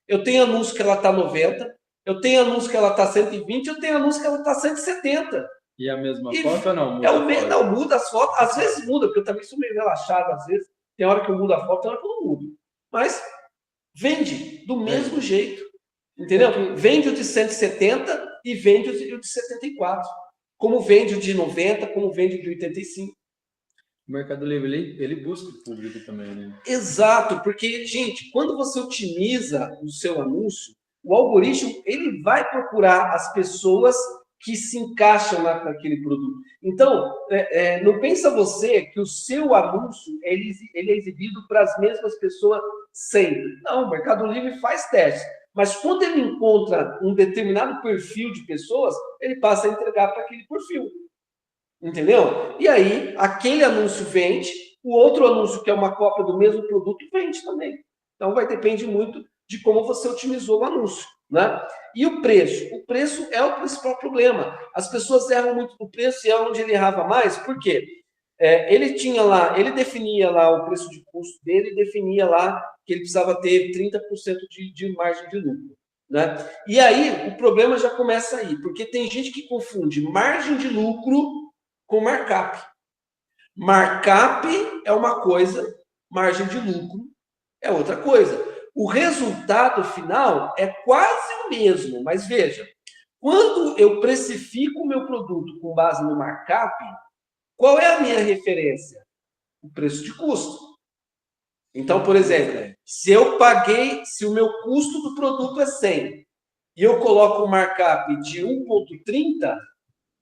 Eu tenho anúncio que ela está 90. Eu tenho anúncio que ela está 120. Eu tenho anúncio que ela está 170. E a mesma foto ou não? Não, muda as fotos. Às vezes muda, porque eu também sou meio relaxado, às vezes. Tem hora que eu mudo a foto, tem hora que eu não mudo. Mas vende do mesmo jeito. Entendeu? Vende o de 170 e vende o de 74. Como vende o de 90, como vende o de 85. O Mercado Livre, ele busca o público também, né? Exato, porque, gente, quando você otimiza o seu anúncio, o algoritmo ele vai procurar as pessoas que se encaixam naquele produto. Então, não pensa você que o seu anúncio ele é exibido para as mesmas pessoas sempre. Não, o Mercado Livre faz teste. Mas quando ele encontra um determinado perfil de pessoas, ele passa a entregar para aquele perfil. Entendeu? E aí, aquele anúncio vende, o outro anúncio, que é uma cópia do mesmo produto, vende também. Então, depende muito de como você otimizou o anúncio. Né? E o preço? O preço é o principal problema. As pessoas erram muito no preço e é onde ele errava mais. Por quê? Ele definia lá o preço de custo dele, definia lá que ele precisava ter 30% de margem de lucro. Né? E aí, o problema já começa aí, porque tem gente que confunde margem de lucro com markup. Markup é uma coisa, margem de lucro é outra coisa. O resultado final é quase o mesmo, mas veja, quando eu precifico o meu produto com base no markup, qual é a minha referência? O preço de custo. Então, por exemplo, se o meu custo do produto é 100 e eu coloco um markup de 1,30,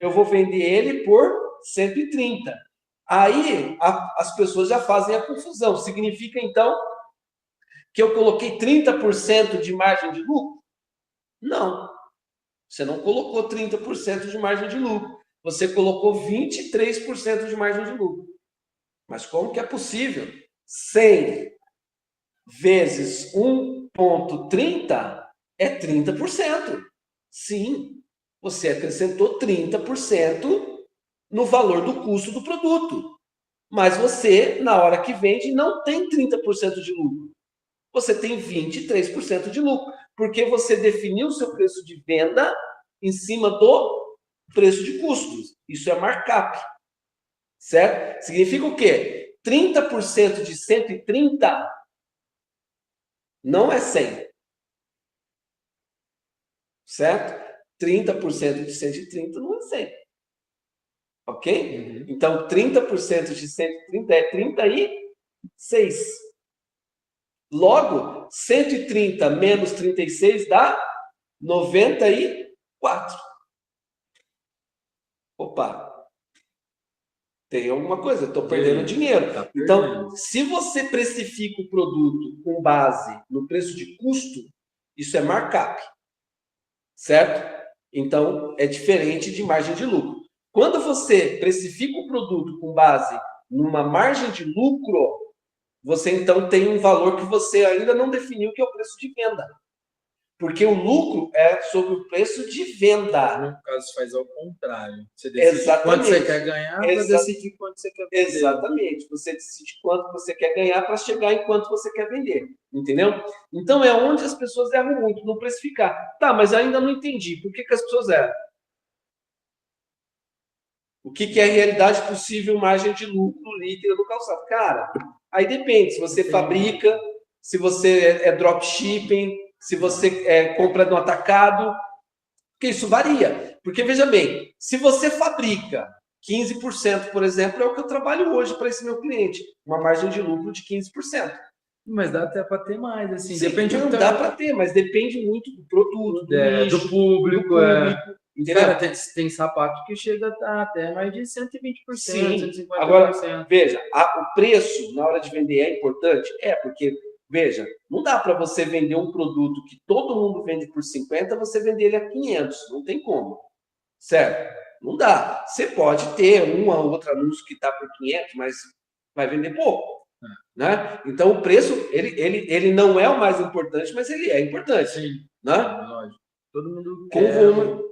eu vou vender ele por 130. Aí as pessoas já fazem a confusão. Significa, então, que eu coloquei 30% de margem de lucro? Não. Você não colocou 30% de margem de lucro. Você colocou 23% de margem de lucro. Mas como que é possível? 100 vezes 1,30 é 30%. Sim, você acrescentou 30% no valor do custo do produto. Mas você, na hora que vende, não tem 30% de lucro. Você tem 23% de lucro, porque você definiu o seu preço de venda em cima do preço de custos. Isso é markup. Certo? Significa o quê? 30% de 130 não é 100. certo? 30% de 130 não é 100. Ok? Então, 30% de 130 é 36. Logo, 130 menos 36 dá 94. Opa, tem alguma coisa, estou perdendo dinheiro. Então, se você precifica o produto com base no preço de custo, isso é markup, certo? Então, é diferente de margem de lucro. Quando você precifica o produto com base numa margem de lucro, você então tem um valor que você ainda não definiu, que é o preço de venda. Porque o lucro é sobre o preço de venda. No caso, faz ao contrário. Você decide quanto você quer ganhar para decidir quanto você quer vender. Exatamente. Você decide quanto você quer ganhar para chegar em quanto você quer vender. Entendeu? Então, é onde as pessoas erram muito, no precificar. Tá, mas ainda não entendi. Por que as pessoas erram? O que é realidade possível, margem de lucro líquida do calçado? Cara, aí depende. Se você fabrica, se você é dropshipping, se você compra no atacado, porque isso varia. Porque, veja bem, se você fabrica 15%, por exemplo, é o que eu trabalho hoje para esse meu cliente, uma margem de lucro de 15%. Mas dá até para ter mais, assim. Sim, depende não dá para ter, mas depende muito do produto, do nicho, do público. Cara, tem sapato que chega a até mais de 120%, sim. 150%. Agora, veja, o preço na hora de vender é importante? Porque, veja, não dá para você vender um produto que todo mundo vende por 50, você vender ele a 500, não tem como, certo? Não dá. Você pode ter um ou outro anúncio que está por 500, mas vai vender pouco. Né? Então, o preço, ele não é o mais importante, mas ele é importante. Sim, né? Lógico. Todo mundo quer.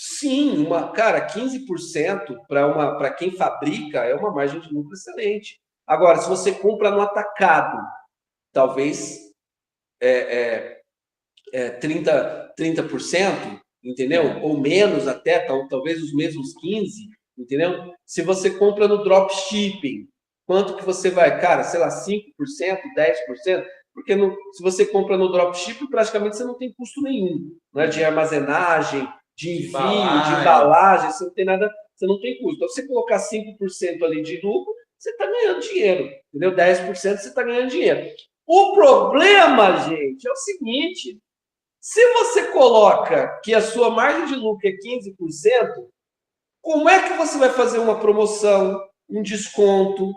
Sim, cara, 15% para quem fabrica é uma margem de lucro excelente. Agora, se você compra no atacado, talvez 30%, entendeu? Ou menos até, talvez os mesmos 15%, entendeu? Se você compra no dropshipping, quanto que você vai? Cara, sei lá, 5%, 10%? Porque se você compra no dropshipping, praticamente você não tem custo nenhum, né? De armazenagem, de envio, de embalagem, você não tem nada, você não tem custo. Então, se você colocar 5% ali de lucro, você está ganhando dinheiro, entendeu? 10% você está ganhando dinheiro. O problema, gente, é o seguinte: se você coloca que a sua margem de lucro é 15%, como é que você vai fazer uma promoção, um desconto?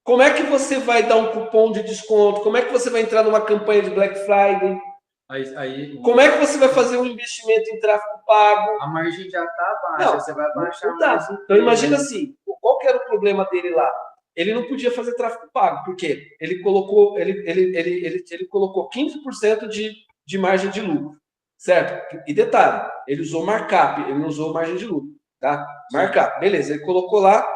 Como é que você vai dar um cupom de desconto? Como é que você vai entrar numa campanha de Black Friday? Como é que você vai fazer um investimento em tráfego pago? A margem já está baixa, você vai baixar não mais. Então, imagina assim, qual que era o problema dele lá? Ele não podia fazer tráfego pago, porque ele colocou 15% de margem de lucro, certo? E detalhe, ele usou markup, ele não usou margem de lucro, tá? Markup, beleza, ele colocou lá,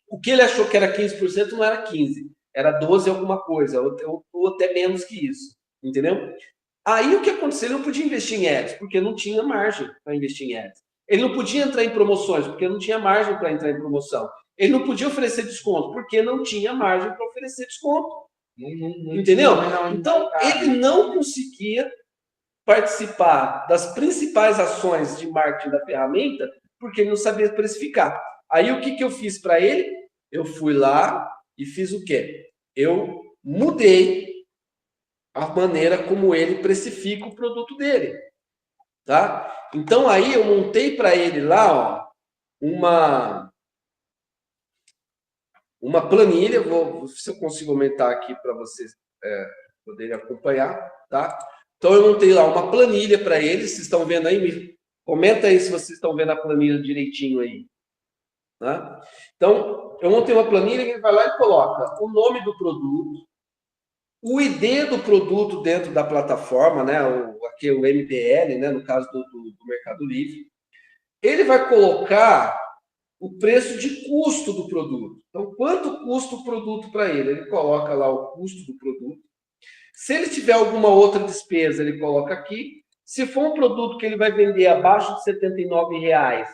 o que ele achou que era 15% não era 15%, era 12 alguma coisa, ou até menos que isso, entendeu? Aí o que aconteceu? Ele não podia investir em ads, porque não tinha margem para investir em ads. Ele não podia entrar em promoções, porque não tinha margem para entrar em promoção. Ele não podia oferecer desconto, porque não tinha margem para oferecer desconto. Entendeu? Então, ele não conseguia participar das principais ações de marketing da ferramenta, porque ele não sabia precificar. Aí, o que eu fiz para ele? Eu fui lá e fiz o quê? Eu mudei a maneira como ele precifica o produto dele. Tá? Então, aí eu montei para ele lá, ó, uma planilha, vou se eu consigo aumentar aqui para vocês poderem acompanhar, tá? Então eu montei lá uma planilha para eles, vocês estão vendo aí? Comenta aí se vocês estão vendo a planilha direitinho aí. Tá? Então, eu montei uma planilha que ele vai lá e coloca o nome do produto, o ID do produto dentro da plataforma, né? Aqui o MPL, né? No caso do Mercado Livre. Ele vai colocar o preço de custo do produto. Então, quanto custa o produto para ele? Ele coloca lá o custo do produto. Se ele tiver alguma outra despesa, ele coloca aqui. Se for um produto que ele vai vender abaixo de R$ 79,00,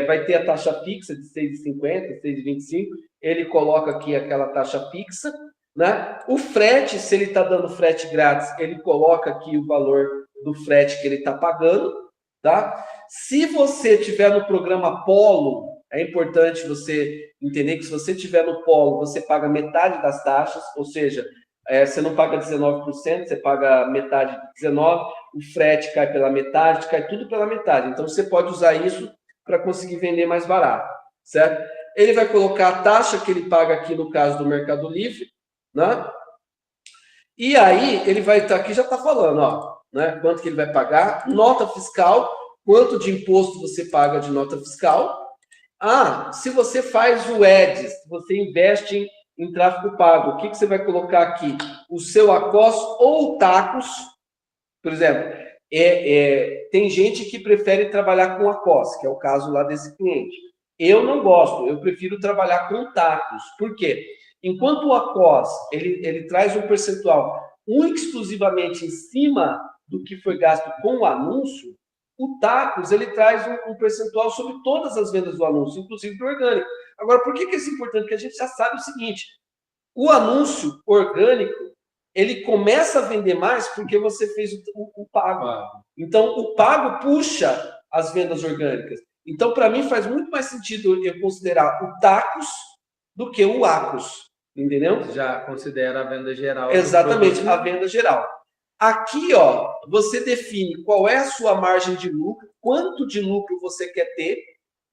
vai ter a taxa fixa de R$ 6,50, R$ 6,25. Ele coloca aqui aquela taxa fixa. Né? O frete, se ele está dando frete grátis, ele coloca aqui o valor do frete que ele está pagando. tá? Se você tiver no programa Polo, é importante você entender que se você tiver no Polo, você paga metade das taxas, ou seja, você não paga 19%, você paga metade de 19%, o frete cai pela metade, cai tudo pela metade. Então, você pode usar isso para conseguir vender mais barato, certo? Ele vai colocar a taxa que ele paga aqui no caso do Mercado Livre, né? E aí, ele vai estar aqui, já está falando, ó, né? Quanto que ele vai pagar, nota fiscal, quanto de imposto você paga de nota fiscal. Ah, se você faz o Ads, você investe em tráfego pago, o que você vai colocar aqui? O seu ACOS ou tacos, por exemplo, tem gente que prefere trabalhar com ACOS, que é o caso lá desse cliente. Eu não gosto, eu prefiro trabalhar com tacos. Por quê? Enquanto o ACOS, ele traz um percentual único exclusivamente em cima do que foi gasto com o anúncio, o Tacos, ele traz um percentual sobre todas as vendas do anúncio, inclusive do orgânico. Agora, por que isso é importante? Porque a gente já sabe o seguinte, o anúncio orgânico, ele começa a vender mais porque você fez o pago. Então, o pago puxa as vendas orgânicas. Então, para mim, faz muito mais sentido eu considerar o Tacos do que o Acos. Entendeu? Já considera a venda geral. Exatamente, a venda geral. Aqui, ó, você define qual é a sua margem de lucro, quanto de lucro você quer ter,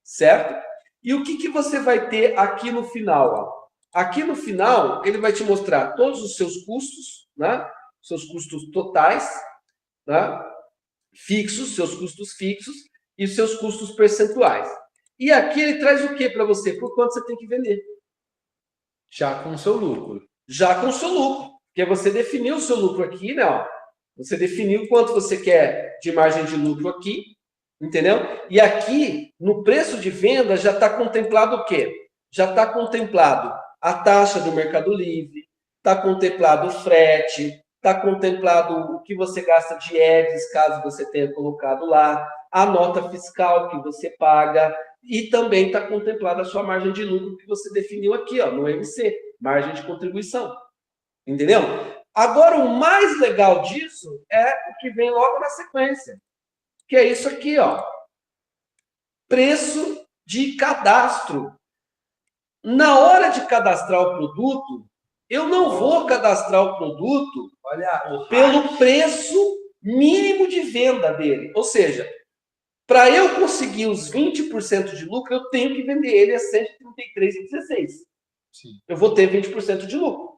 certo? E o que você vai ter aqui no final, ó. Aqui no final, ele vai te mostrar todos os seus custos, né? Seus custos totais, né? Fixos, seus custos fixos e seus custos percentuais. E aqui ele traz o que para você? Por quanto você tem que vender. Já com o seu lucro. Já com o seu lucro. Porque você definiu o seu lucro aqui, né? Ó. Você definiu quanto você quer de margem de lucro aqui, entendeu? E aqui, no preço de venda, já está contemplado o quê? Já está contemplado a taxa do Mercado Livre, está contemplado o frete, está contemplado o que você gasta de ads, caso você tenha colocado lá, a nota fiscal que você paga, e também está contemplada a sua margem de lucro que você definiu aqui, ó, no MC, margem de contribuição. Entendeu? Agora, o mais legal disso é o que vem logo na sequência, que é isso aqui, ó. Preço de cadastro. Na hora de cadastrar o produto, eu não vou cadastrar o produto pelo preço mínimo de venda dele. Ou seja, para eu conseguir os 20% de lucro, eu tenho que vender ele a R$ 133,16. Eu vou ter 20% de lucro.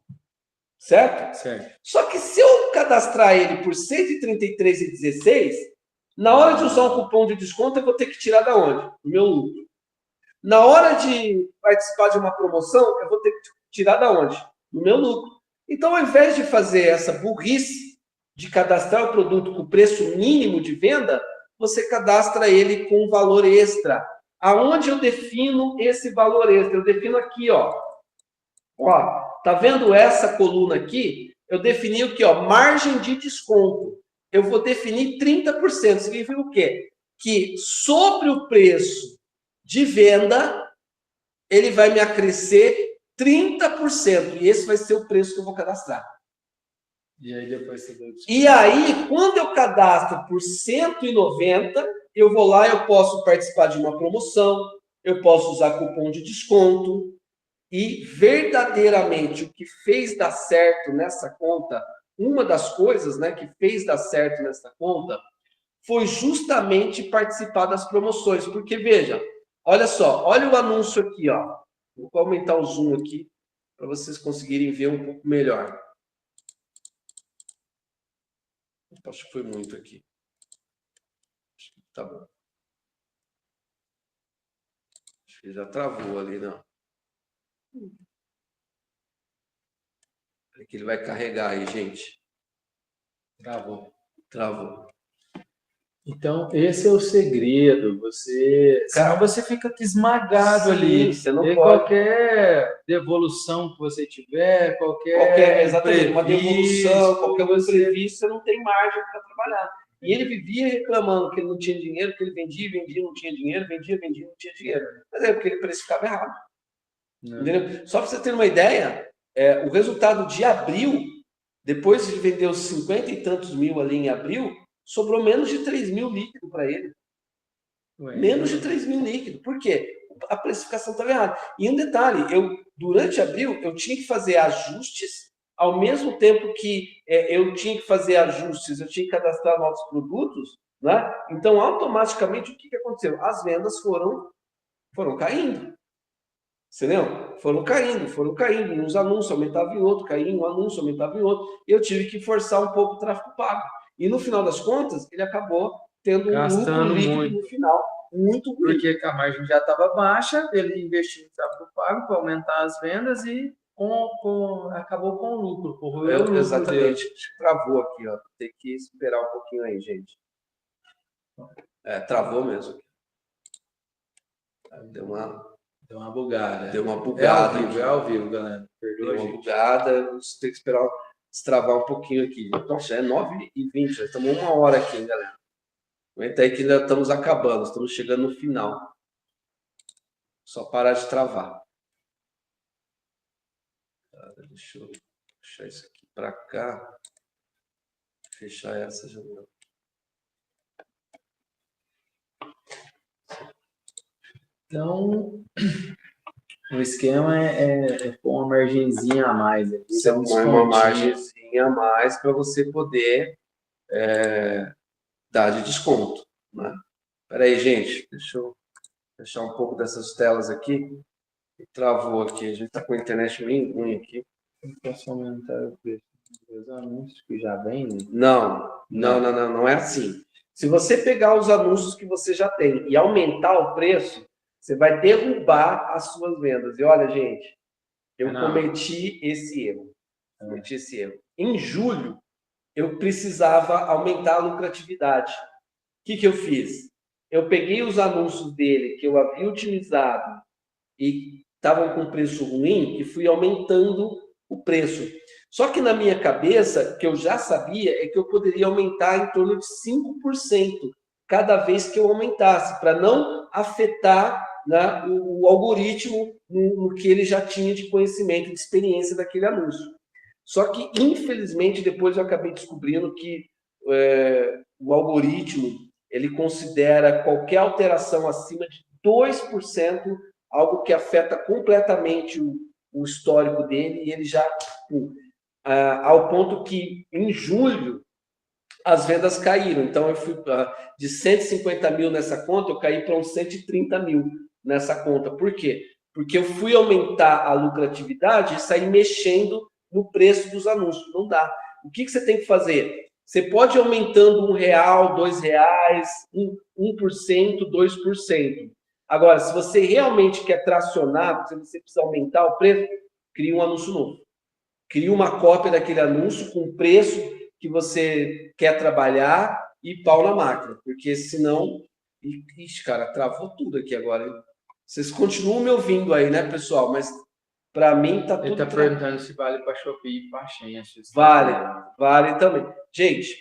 Certo? Certo? Só que se eu cadastrar ele por R$ 133,16, na hora de usar um cupom de desconto, eu vou ter que tirar da onde? Do meu lucro. Na hora de participar de uma promoção, eu vou ter que tirar da onde? Do meu lucro. Então, ao invés de fazer essa burrice de cadastrar o produto com preço mínimo de venda, você cadastra ele com um valor extra. Aonde eu defino esse valor extra? Eu defino aqui, ó. Ó, tá vendo essa coluna aqui? Eu defini o que, ó, margem de desconto. Eu vou definir 30%. Significa o quê? Que sobre o preço de venda, ele vai me acrescer 30%. E esse vai ser o preço que eu vou cadastrar. E aí depois você deu E aí, quando eu cadastro por 190, eu vou lá, eu posso participar de uma promoção, eu posso usar cupom de desconto. E verdadeiramente o que fez dar certo nessa conta, uma das coisas, né, que fez dar certo nessa conta, foi justamente participar das promoções. Porque, veja, olha só, olha o anúncio aqui, ó. Vou aumentar o zoom aqui para vocês conseguirem ver um pouco melhor. Acho que foi muito aqui. Acho que tá bom. Acho que já travou ali, não. Que ele vai carregar aí, gente. Travou. Então, esse é o segredo. Senão você fica esmagado ali. Você não e pode. Qualquer devolução que você tiver, exatamente, uma devolução, qualquer imprevisto, você não tem margem para trabalhar. E ele vivia reclamando que ele não tinha dinheiro, que ele vendia, não tinha dinheiro, vendia, não tinha dinheiro. Mas é porque ele precificava errado. Entendeu? Só para você ter uma ideia, o resultado de abril, depois de vender os 50 e tantos mil ali em abril, sobrou menos de 3 mil líquido para ele. Menos de 3 mil líquido. Por quê? A precificação estava errada. E um detalhe, durante abril, eu tinha que fazer ajustes, ao mesmo tempo que eu tinha que fazer ajustes, eu tinha que cadastrar novos produtos, né? Então, automaticamente, o que aconteceu? As vendas foram caindo. Entendeu? Foram caindo. Uns anúncios aumentavam em outro, caía um anúncio, aumentava em outro. E eu tive que forçar um pouco o tráfego pago. E no final das contas, ele acabou tendo um lucro líquido no final muito ruim. Porque a margem já estava baixa, ele investiu em tráfego pago para aumentar as vendas e acabou com o lucro. Exatamente. Travou aqui, ó. Tem que esperar um pouquinho aí, gente. Travou mesmo. Deu uma bugada. É ao vivo, galera. Perdoa, deu uma bugada. Você tem que esperar destravar um pouquinho aqui. Nossa, é 9h20. Já estamos 1 hora aqui, hein, galera. Aguenta aí que ainda estamos acabando. Estamos chegando no final. Só parar de travar. Deixa eu puxar isso aqui para cá. Fechar essa janela. Então, o esquema é pôr uma margenzinha a mais. Você põe uma margenzinha a mais para você poder dar de desconto. Né? Espera aí, gente. Deixa eu fechar um pouco dessas telas aqui. Travou aqui. A gente está com a internet bem ruim aqui. Eu posso aumentar o preço dos anúncios que já vendem? Não é assim. Se você pegar os anúncios que você já tem e aumentar o preço, você vai derrubar as suas vendas. E olha, gente, eu cometi esse erro. Em julho, eu precisava aumentar a lucratividade. O que eu fiz? Eu peguei os anúncios dele que eu havia utilizado e estavam com preço ruim e fui aumentando o preço. Só que na minha cabeça, que eu já sabia, é que eu poderia aumentar em torno de 5% cada vez que eu aumentasse, para não afetar, né, o algoritmo no que ele já tinha de conhecimento, de experiência daquele anúncio. Só que, infelizmente, depois eu acabei descobrindo que o algoritmo ele considera qualquer alteração acima de 2% algo que afeta completamente o histórico dele, e ele já, ao ponto que, em julho, as vendas caíram. Então, eu fui de 150 mil nessa conta, eu caí para uns 130 mil nessa conta. Por quê? Porque eu fui aumentar a lucratividade e sair mexendo no preço dos anúncios. Não dá. O que você tem que fazer? Você pode ir aumentando R$1, R$2, 1%, 2%. Agora, se você realmente quer tracionar, se você precisa aumentar o preço, cria um anúncio novo. Cria uma cópia daquele anúncio com o preço que você quer trabalhar e pau na máquina. Porque senão... Ixi, cara, travou tudo aqui agora, hein? Vocês continuam me ouvindo aí, né, pessoal? Mas para mim tá tudo... Ele tá perguntando se vale para Shopee e para Shein. Vale também. Gente,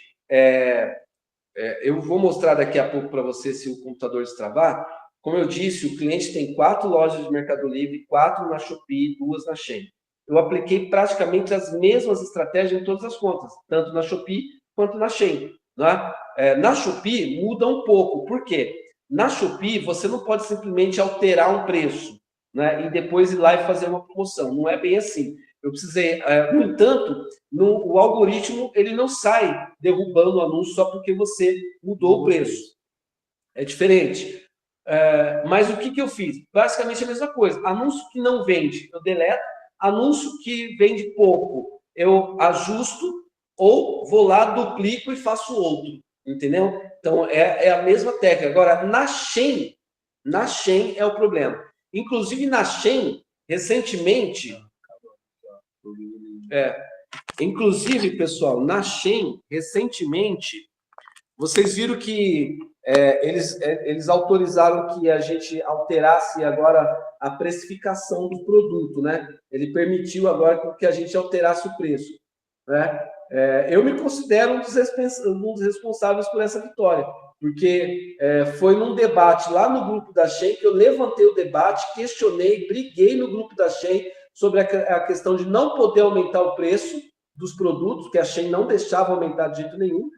eu vou mostrar daqui a pouco para você se o computador destravar. Como eu disse, o cliente tem 4 lojas de Mercado Livre, 4 na Shopee e 2 na Shein. Eu apliquei praticamente as mesmas estratégias em todas as contas, tanto na Shopee quanto na Shein. Né? Na Shopee muda um pouco. Por quê? Na Shopee você não pode simplesmente alterar um preço, né, e depois ir lá e fazer uma promoção. Não é bem assim. Eu precisei... no entanto, o algoritmo ele não sai derrubando o anúncio só porque você mudou o preço. É diferente. Mas o que eu fiz? Basicamente a mesma coisa. Anúncio que não vende, eu deleto. Anúncio que vende pouco, eu ajusto ou vou lá, duplico e faço outro. Entendeu? Então, é a mesma técnica. Agora, na Shein é o problema. Inclusive, na Shein, recentemente... Inclusive, pessoal, na Shein, recentemente, vocês viram que eles autorizaram que a gente alterasse agora a precificação do produto, né? Ele permitiu agora que a gente alterasse o preço, né? Eu me considero um dos responsáveis por essa vitória, porque foi num debate lá no grupo da Shein que eu levantei o debate, questionei, briguei no grupo da Shein sobre a questão de não poder aumentar o preço dos produtos, que a Shein não deixava aumentar de jeito nenhum.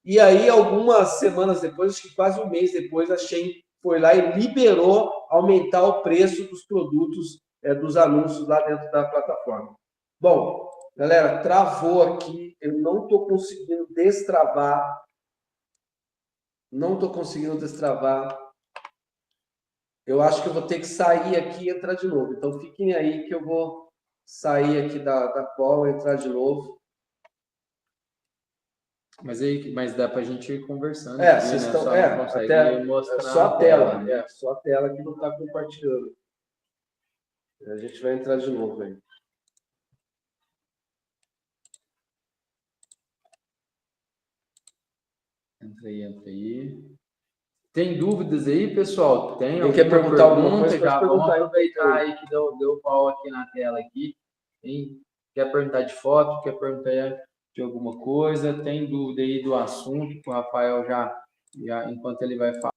E aí, algumas semanas depois, acho que quase um mês depois, a Shein foi lá e liberou aumentar o preço dos produtos, dos anúncios lá dentro da plataforma. Bom, galera, travou aqui, eu não estou conseguindo destravar. Não estou conseguindo destravar. Eu acho que eu vou ter que sair aqui e entrar de novo. Então, fiquem aí que eu vou sair aqui da call, entrar de novo. Mas dá para a gente ir conversando É, aqui, vocês né? estão. Só não consegue Até mostrar só a a tela, tela. né? Só a tela que não está compartilhando. A gente vai entrar de novo aí. Entra aí, entra aí. Tem dúvidas aí, pessoal? Tem Quem quer alguma perguntar alguma pergunta? coisa, pode Já vamos perguntar aí. aproveitar aí que deu pau aqui na tela aqui. Tem, quer perguntar de foto? Quer perguntar de alguma coisa? Tem dúvida aí do assunto que o Rafael já enquanto ele vai falar.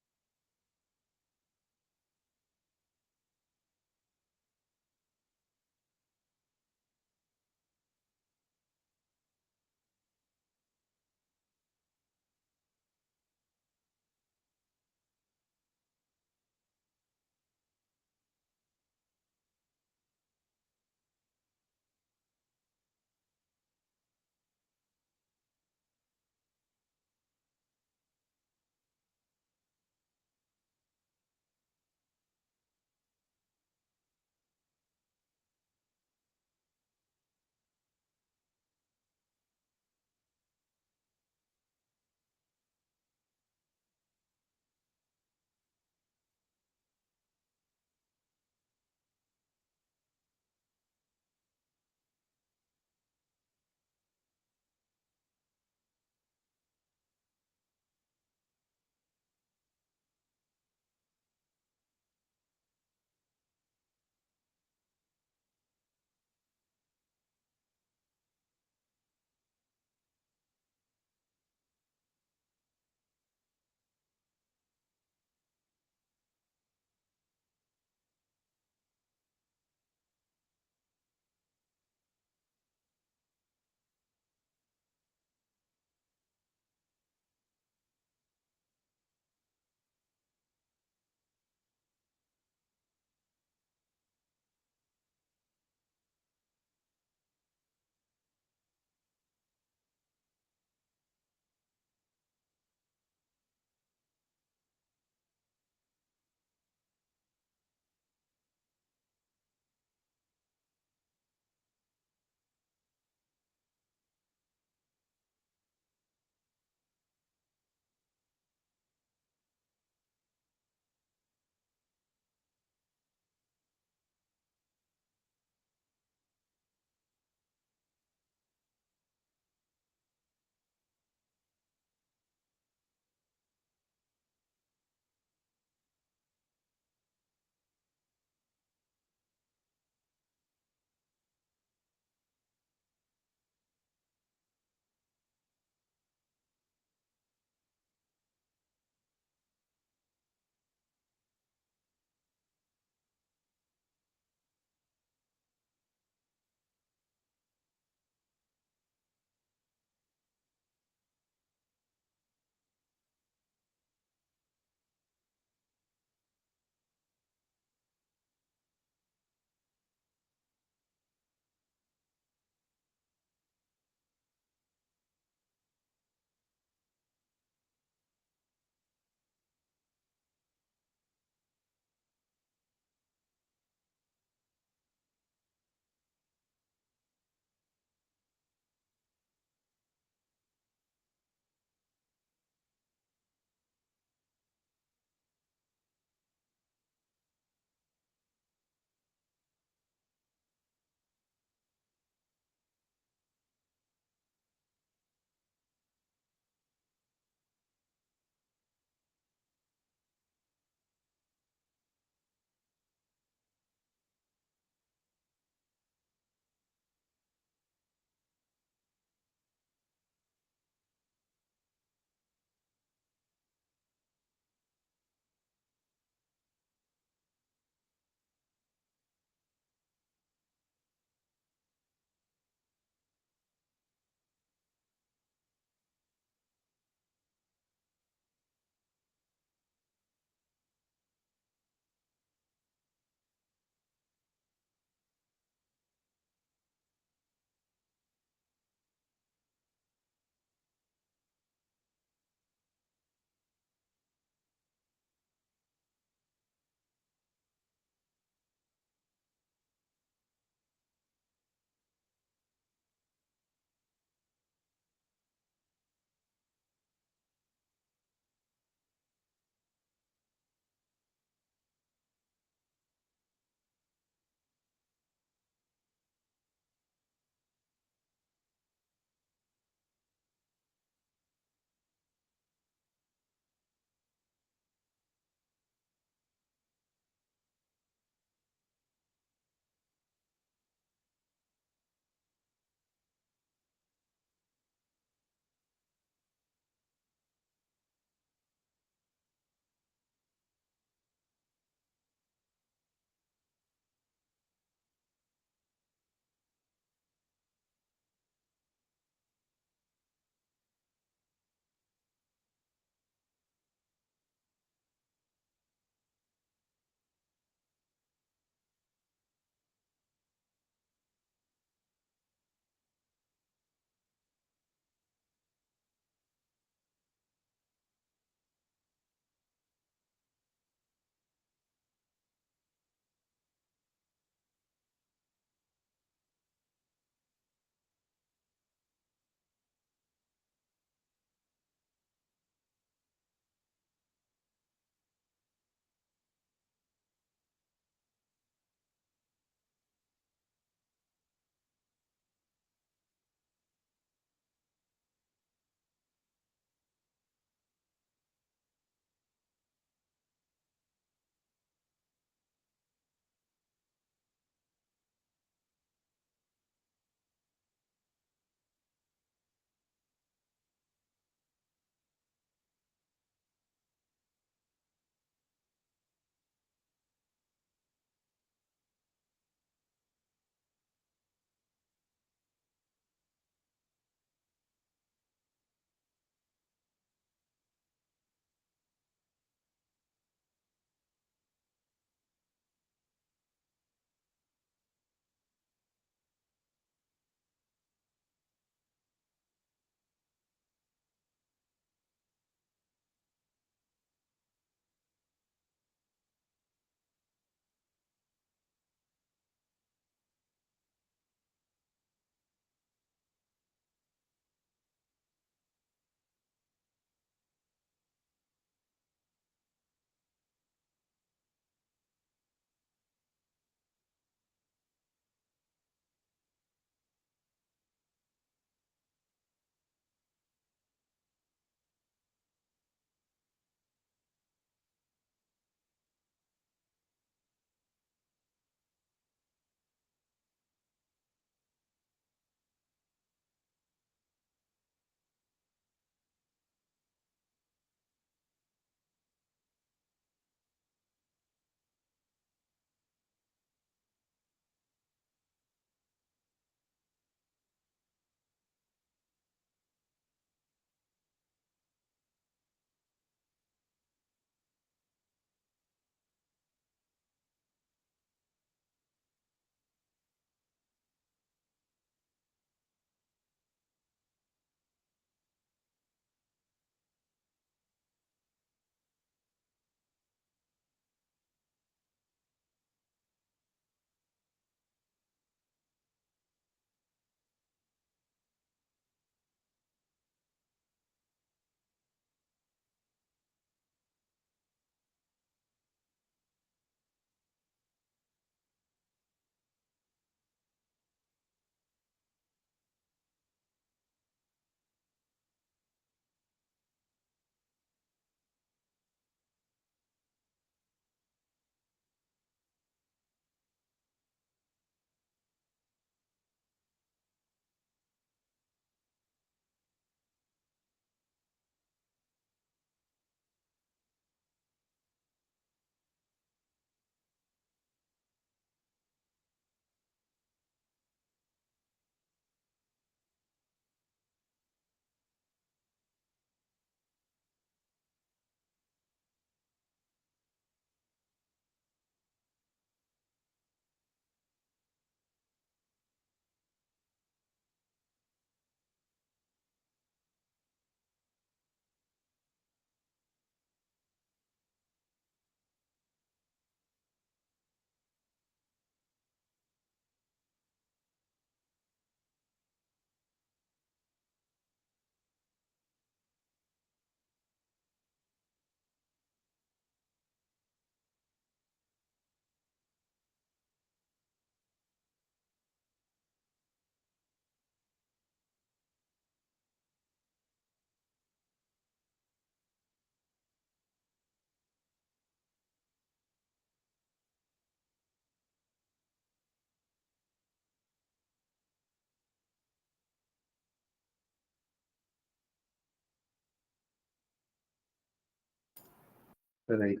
Peraí.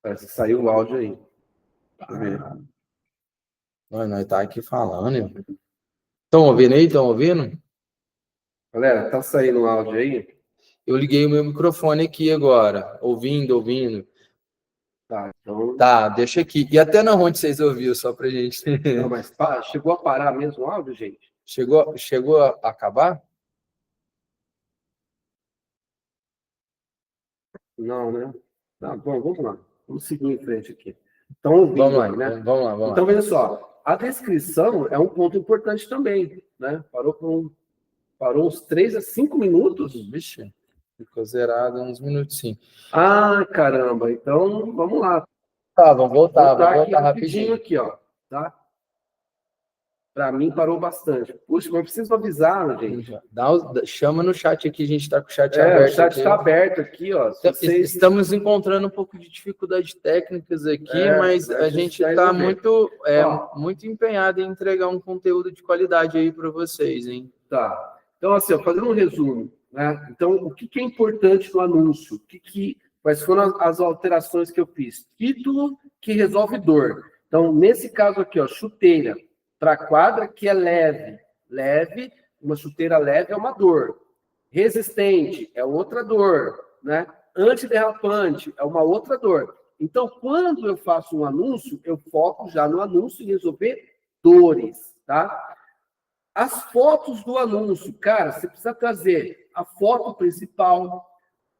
Parece que saiu o áudio aí. Deixa eu ver. Nós tá aqui falando. Estão ouvindo aí? Estão ouvindo? Galera, tá saindo o áudio aí? Eu liguei o meu microfone aqui agora. Ouvindo. Tá, então... Tá, deixa aqui. E até na onde vocês ouviram, só pra gente. Não, mas chegou a parar mesmo o áudio, gente? Chegou a acabar? Não, né? Tá, bom, vamos lá. Vamos seguir em frente aqui. Estão ouvindo Vamos lá, aí, né? vamos lá. Então, veja só. A descrição é um ponto importante também, né? Parou uns 3 a 5 minutos. Vixe, ficou zerado uns minutos, sim. Ah, caramba. Então, vamos lá. Tá, vamos voltar aqui rapidinho. Aqui, ó, tá? Para mim, parou bastante. Puxa, mas preciso avisar, gente. Chama no chat aqui, a gente está com o chat aberto. O chat está aberto aqui, ó. Estamos encontrando um pouco de dificuldades técnicas aqui, mas a gente está muito empenhado em entregar um conteúdo de qualidade aí para vocês, hein? Tá. Então, assim, ó, fazendo um resumo, né? Então, o que é importante no anúncio? Quais foram as alterações que eu fiz? Título que resolve dor. Então, nesse caso aqui, ó, chuteira para quadra que é leve. Leve, uma chuteira leve é uma dor. Resistente é outra dor, né? Antiderrapante é uma outra dor. Então, quando eu faço um anúncio, eu foco já no anúncio e resolver dores, tá? As fotos do anúncio, cara, você precisa trazer a foto principal,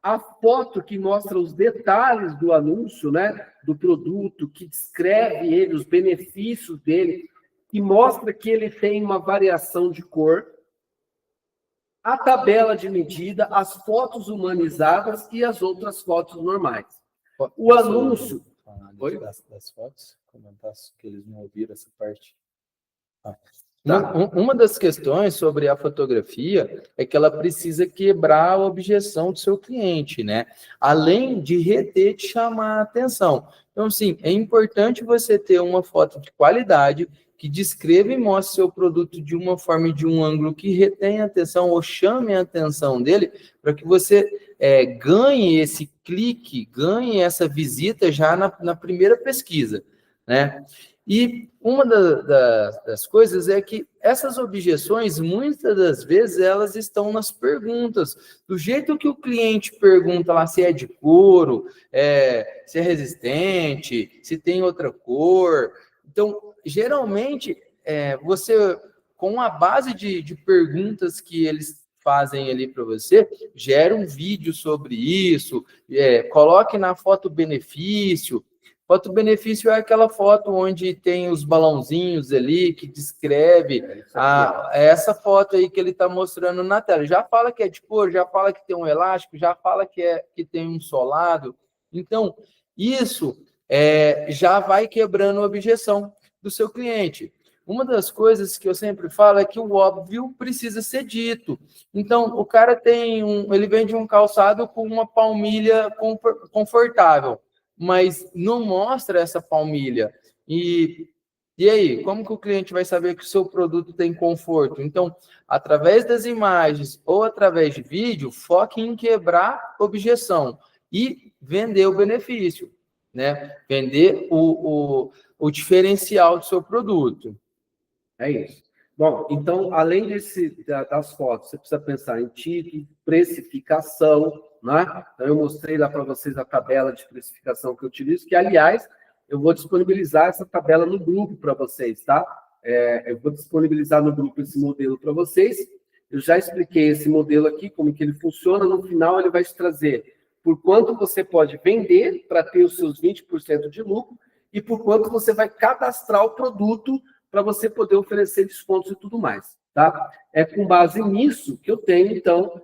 a foto que mostra os detalhes do anúncio, né? Do produto, que descreve ele, os benefícios dele, que mostra que ele tem uma variação de cor, a tabela de medida, as fotos humanizadas e as outras fotos normais. O anúncio... Oi? Das fotos, comentar que eles não ouviram essa parte. Uma das questões sobre a fotografia é que ela precisa quebrar a objeção do seu cliente, né? Além de reter, de chamar a atenção. Então, sim, é importante você ter uma foto de qualidade que descreva e mostre seu produto de uma forma e de um ângulo que retenha a atenção ou chame a atenção dele, para que você ganhe esse clique, ganhe essa visita já na primeira pesquisa, né? E uma das coisas é que essas objeções, muitas das vezes, elas estão nas perguntas. Do jeito que o cliente pergunta lá se é de couro, se é resistente, se tem outra cor. Então, geralmente, você, com a base de perguntas que eles fazem ali para você, gera um vídeo sobre isso, coloque na foto benefício. Foto-benefício é aquela foto onde tem os balãozinhos ali, que descreve essa foto aí que ele está mostrando na tela. Já fala que é de cor, já fala que tem um elástico, já fala que tem um solado. Então, isso já vai quebrando a objeção do seu cliente. Uma das coisas que eu sempre falo é que o óbvio precisa ser dito. Então, o cara ele vende um calçado com uma palmilha confortável, mas não mostra essa palmilha. E aí, como que o cliente vai saber que o seu produto tem conforto? Então, através das imagens ou através de vídeo, foque em quebrar objeção e vender o benefício, né? Vender o diferencial do seu produto. É isso. Bom, então, além das fotos, você precisa pensar em título, precificação, né? Então, eu mostrei lá para vocês a tabela de precificação que eu utilizo, que, aliás, eu vou disponibilizar essa tabela no grupo para vocês, tá? Eu vou disponibilizar no grupo esse modelo para vocês. Eu já expliquei esse modelo aqui, como que ele funciona. No final, ele vai te trazer por quanto você pode vender para ter os seus 20% de lucro e por quanto você vai cadastrar o produto para você poder oferecer descontos e tudo mais, tá? É com base nisso que eu tenho, então,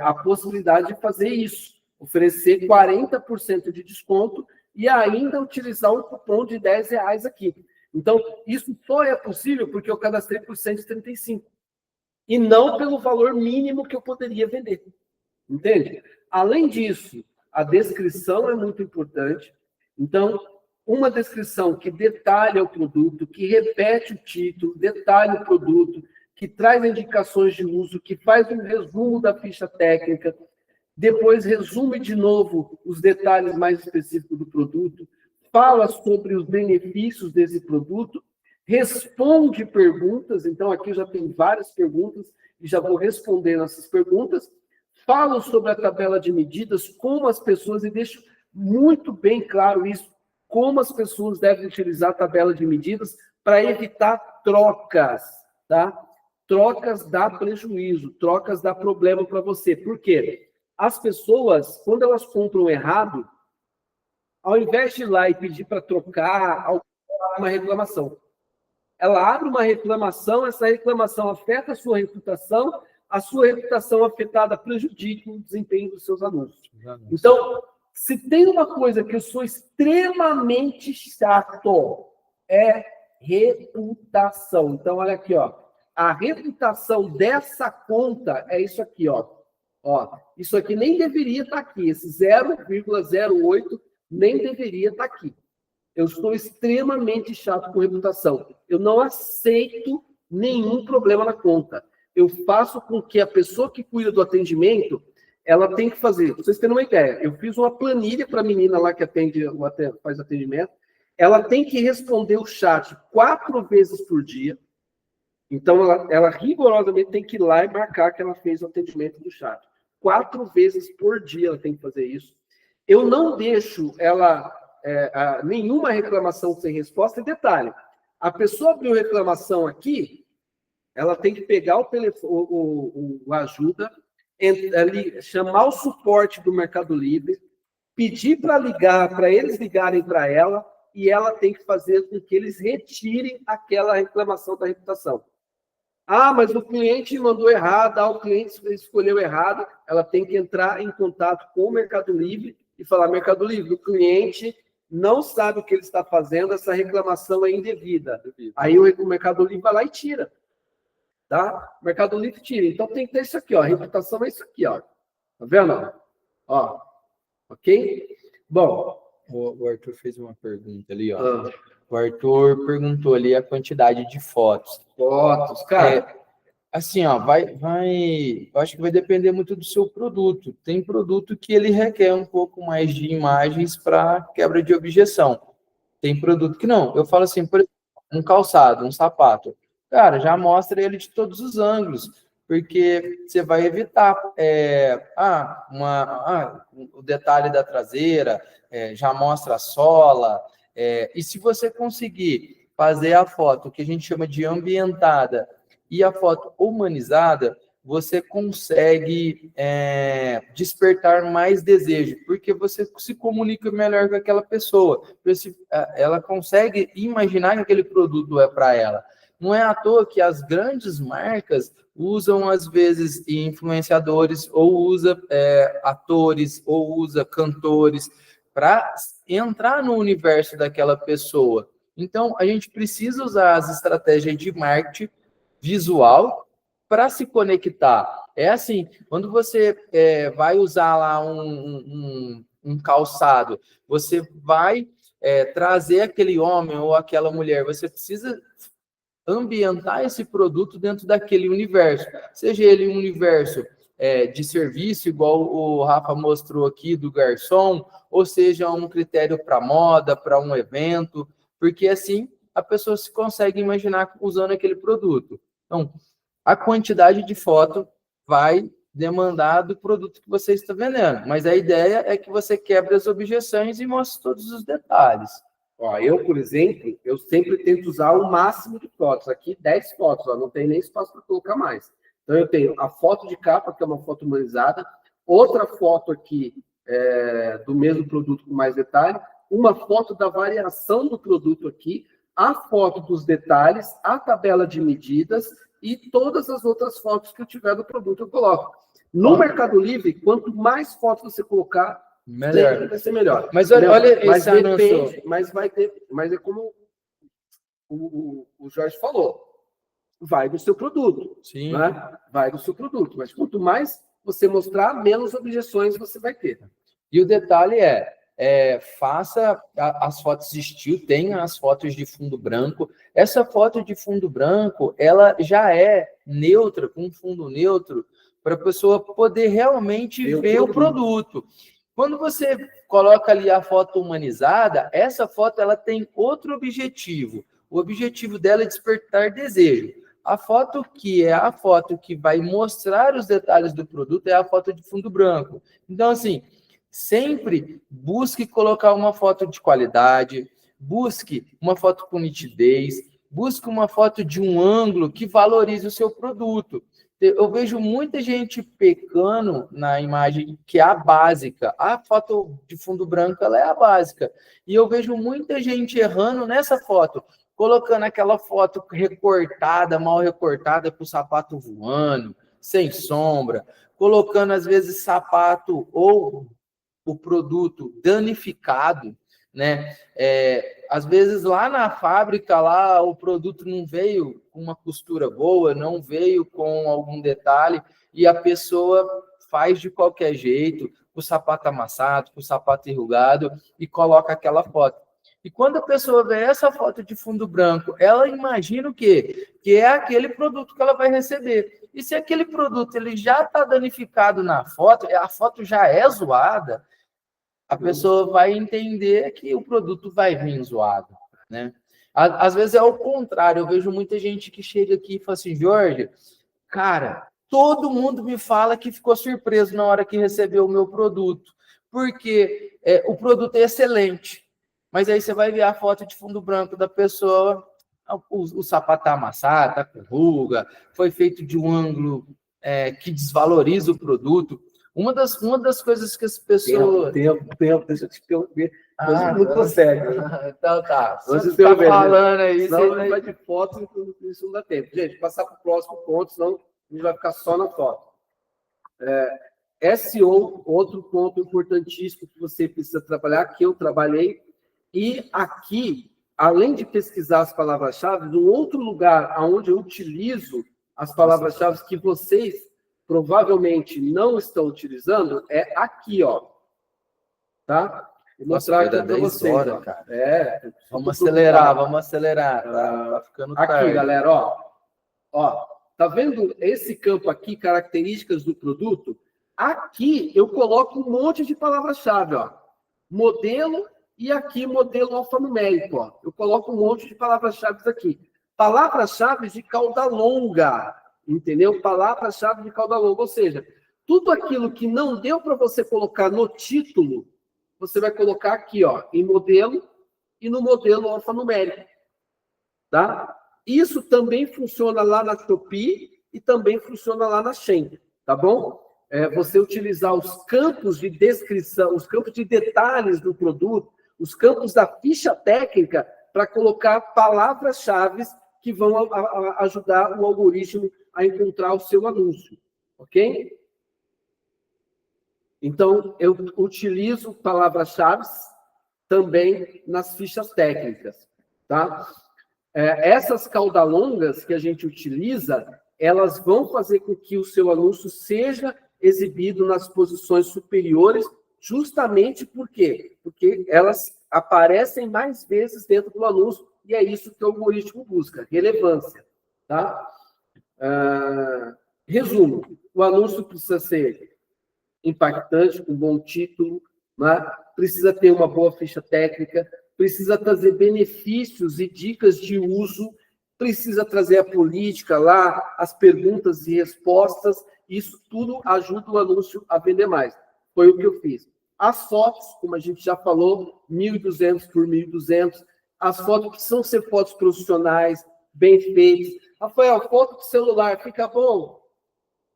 a possibilidade de fazer isso, oferecer 40% de desconto e ainda utilizar um cupom de R$10 aqui. Então, isso só é possível porque eu cadastrei por 135 e não pelo valor mínimo que eu poderia vender, entende? Além disso, a descrição é muito importante. Então, uma descrição que detalha o produto, que repete o título, detalha o produto, que traz indicações de uso, que faz um resumo da ficha técnica, depois resume de novo os detalhes mais específicos do produto, fala sobre os benefícios desse produto, responde perguntas, então aqui já tem várias perguntas, e já vou responder essas perguntas, falo sobre a tabela de medidas, como as pessoas, e deixo muito bem claro isso, como as pessoas devem utilizar a tabela de medidas para evitar trocas, tá? Trocas dá prejuízo, trocas dá problema para você. Por quê? As pessoas, quando elas compram errado, ao invés de ir lá e pedir para trocar, uma reclamação. Ela abre uma reclamação, essa reclamação afeta a sua reputação afetada prejudica o desempenho dos seus anúncios. Então, se tem uma coisa que eu sou extremamente chato, é reputação. Então, olha aqui, ó. A reputação dessa conta é isso aqui, ó. Ó, isso aqui nem deveria estar aqui. Esse 0,08 nem deveria estar aqui. Eu estou extremamente chato com reputação. Eu não aceito nenhum problema na conta. Eu faço com que a pessoa que cuida do atendimento, ela tem que fazer. Vocês terem uma ideia, eu fiz uma planilha para a menina lá que faz atendimento. Ela tem que responder o chat 4 vezes por dia. Então, ela rigorosamente tem que ir lá e marcar que ela fez o atendimento do chat. 4 vezes por dia ela tem que fazer isso. Eu não deixo ela nenhuma reclamação sem resposta. E detalhe, a pessoa abriu reclamação aqui, ela tem que pegar o telefone, o ajuda, ali, chamar o suporte do Mercado Livre, pedir para ligar, para eles ligarem para ela, e ela tem que fazer com que eles retirem aquela reclamação da reputação. Ah, mas o cliente mandou errado, o cliente escolheu errado, ela tem que entrar em contato com o Mercado Livre e falar, Mercado Livre, o cliente não sabe o que ele está fazendo, essa reclamação é indevida. Aí o Mercado Livre vai lá e tira. Tá? O Mercado Livre tira. Então tem que ter isso aqui, ó. A reputação é isso aqui, ó. Tá vendo? Ó. Ok? Bom. O Arthur fez uma pergunta ali, ó. O Arthur perguntou ali a quantidade de fotos. Fotos, cara. Assim, ó, eu acho que vai depender muito do seu produto. Tem produto que ele requer um pouco mais de imagens para quebra de objeção. Tem produto que não. Eu falo assim, por exemplo, um calçado, um sapato. Cara, já mostra ele de todos os ângulos, porque você vai evitar o detalhe da traseira, já mostra a sola, e se você conseguir fazer a foto que a gente chama de ambientada e a foto humanizada, você consegue despertar mais desejo, porque você se comunica melhor com aquela pessoa, ela consegue imaginar que aquele produto é para ela. Não é à toa que as grandes marcas usam, às vezes, influenciadores, ou usa atores, ou usa cantores, para entrar no universo daquela pessoa. Então, a gente precisa usar as estratégias de marketing visual para se conectar. É assim, quando você vai usar lá um calçado, você vai trazer aquele homem ou aquela mulher, você precisa ambientar esse produto dentro daquele universo, seja ele um universo de serviço, igual o Rafa mostrou aqui do garçom, ou seja um critério para moda, para um evento, porque assim a pessoa se consegue imaginar usando aquele produto. Então, a quantidade de foto vai demandar do produto que você está vendendo, mas a ideia é que você quebre as objeções e mostre todos os detalhes. Ó, eu, por exemplo, eu sempre tento usar o máximo de fotos. Aqui, 10 fotos, ó, não tem nem espaço para colocar mais. Então, eu tenho a foto de capa, que é uma foto humanizada, outra foto aqui do mesmo produto com mais detalhe, uma foto da variação do produto aqui, a foto dos detalhes, a tabela de medidas e todas as outras fotos que eu tiver do produto eu coloco. No Mercado Livre, quanto mais fotos você colocar, melhor. Vai ser melhor. Mas olha mas esse depende, anúncio. mas é como o Jorge falou, vai do seu produto. Sim. Né? Vai do seu produto. Mas quanto mais você mostrar, menos objeções você vai ter. E o detalhe faça as fotos de estilo, tenha as fotos de fundo branco. Essa foto de fundo branco, ela já é neutra, com fundo neutro, para a pessoa poder realmente ver o produto. Quando você coloca ali a foto humanizada, essa foto ela tem outro objetivo. O objetivo dela é despertar desejo. A foto que é a foto que vai mostrar os detalhes do produto é a foto de fundo branco. Então, assim, sempre busque colocar uma foto de qualidade, busque uma foto com nitidez, busque uma foto de um ângulo que valorize o seu produto. Eu vejo muita gente pecando na imagem que é a básica. A foto de fundo branco ela é a básica. E eu vejo muita gente errando nessa foto, colocando aquela foto recortada, mal recortada, com o sapato voando, sem sombra, colocando, às vezes, sapato ou o produto danificado, né? Às vezes, lá na fábrica, lá o produto não veio com uma costura boa, não veio com algum detalhe, e a pessoa faz de qualquer jeito, com o sapato amassado, com o sapato enrugado, e coloca aquela foto. E quando a pessoa vê essa foto de fundo branco, ela imagina o quê? Que é aquele produto que ela vai receber. E se aquele produto ele já está danificado na foto, a foto já é zoada, a pessoa vai entender que o produto vai vir zoado, né? Às vezes é o contrário. Eu vejo muita gente que chega aqui e fala assim, Jorge, cara, todo mundo me fala que ficou surpreso na hora que recebeu o meu produto, porque o produto é excelente. Mas aí você vai ver a foto de fundo branco da pessoa, o sapato está amassado, está com ruga, foi feito de um ângulo que desvaloriza o produto. Uma das coisas que as pessoas... Tempo, deixa eu te interromper. Você não consegue. Então tá. Você está falando aí. Senão a gente vai de foto e isso não dá tempo. Gente, passar para o próximo ponto, senão a gente vai ficar só na foto. SEO, outro ponto importantíssimo que você precisa trabalhar, que eu trabalhei. E aqui, além de pesquisar as palavras-chave, um outro lugar onde eu utilizo as palavras-chave que vocês provavelmente não estão utilizando é aqui, ó. Tá? Vou mostrar aqui para vocês. Horas, cara. Vamos acelerar. Tá ficando aqui, tarde. Galera, ó. Tá vendo esse campo aqui, características do produto? Aqui eu coloco um monte de palavras-chave, ó. Modelo e aqui modelo alfanumérico, ó. Eu coloco um monte de palavras-chave aqui. Palavras-chave de cauda longa, entendeu? Palavras-chave de cauda longa, ou seja, tudo aquilo que não deu para você colocar no título, você vai colocar aqui, ó, em modelo e no modelo alfanumérico, tá? Isso também funciona lá na Shopee e também funciona lá na Shein, tá bom? Você utilizar os campos de descrição, os campos de detalhes do produto, os campos da ficha técnica para colocar palavras-chave que vão ajudar o algoritmo a encontrar o seu anúncio, ok? Então, eu utilizo palavras-chave também nas fichas técnicas, tá? Essas caudalongas que a gente utiliza, elas vão fazer com que o seu anúncio seja exibido nas posições superiores, justamente por quê? Porque elas aparecem mais vezes dentro do anúncio, e é isso que o algoritmo busca, relevância, tá? Resumo, o anúncio precisa ser impactante, com bom título, né? Precisa ter uma boa ficha técnica, precisa trazer benefícios e dicas de uso, precisa trazer a política lá, as perguntas e respostas, isso tudo ajuda o anúncio a vender mais. Foi o que eu fiz. As fotos, como a gente já falou, 1.200 por 1.200, as fotos precisam ser fotos profissionais, bem feitas. Rafael, foto de celular, fica bom?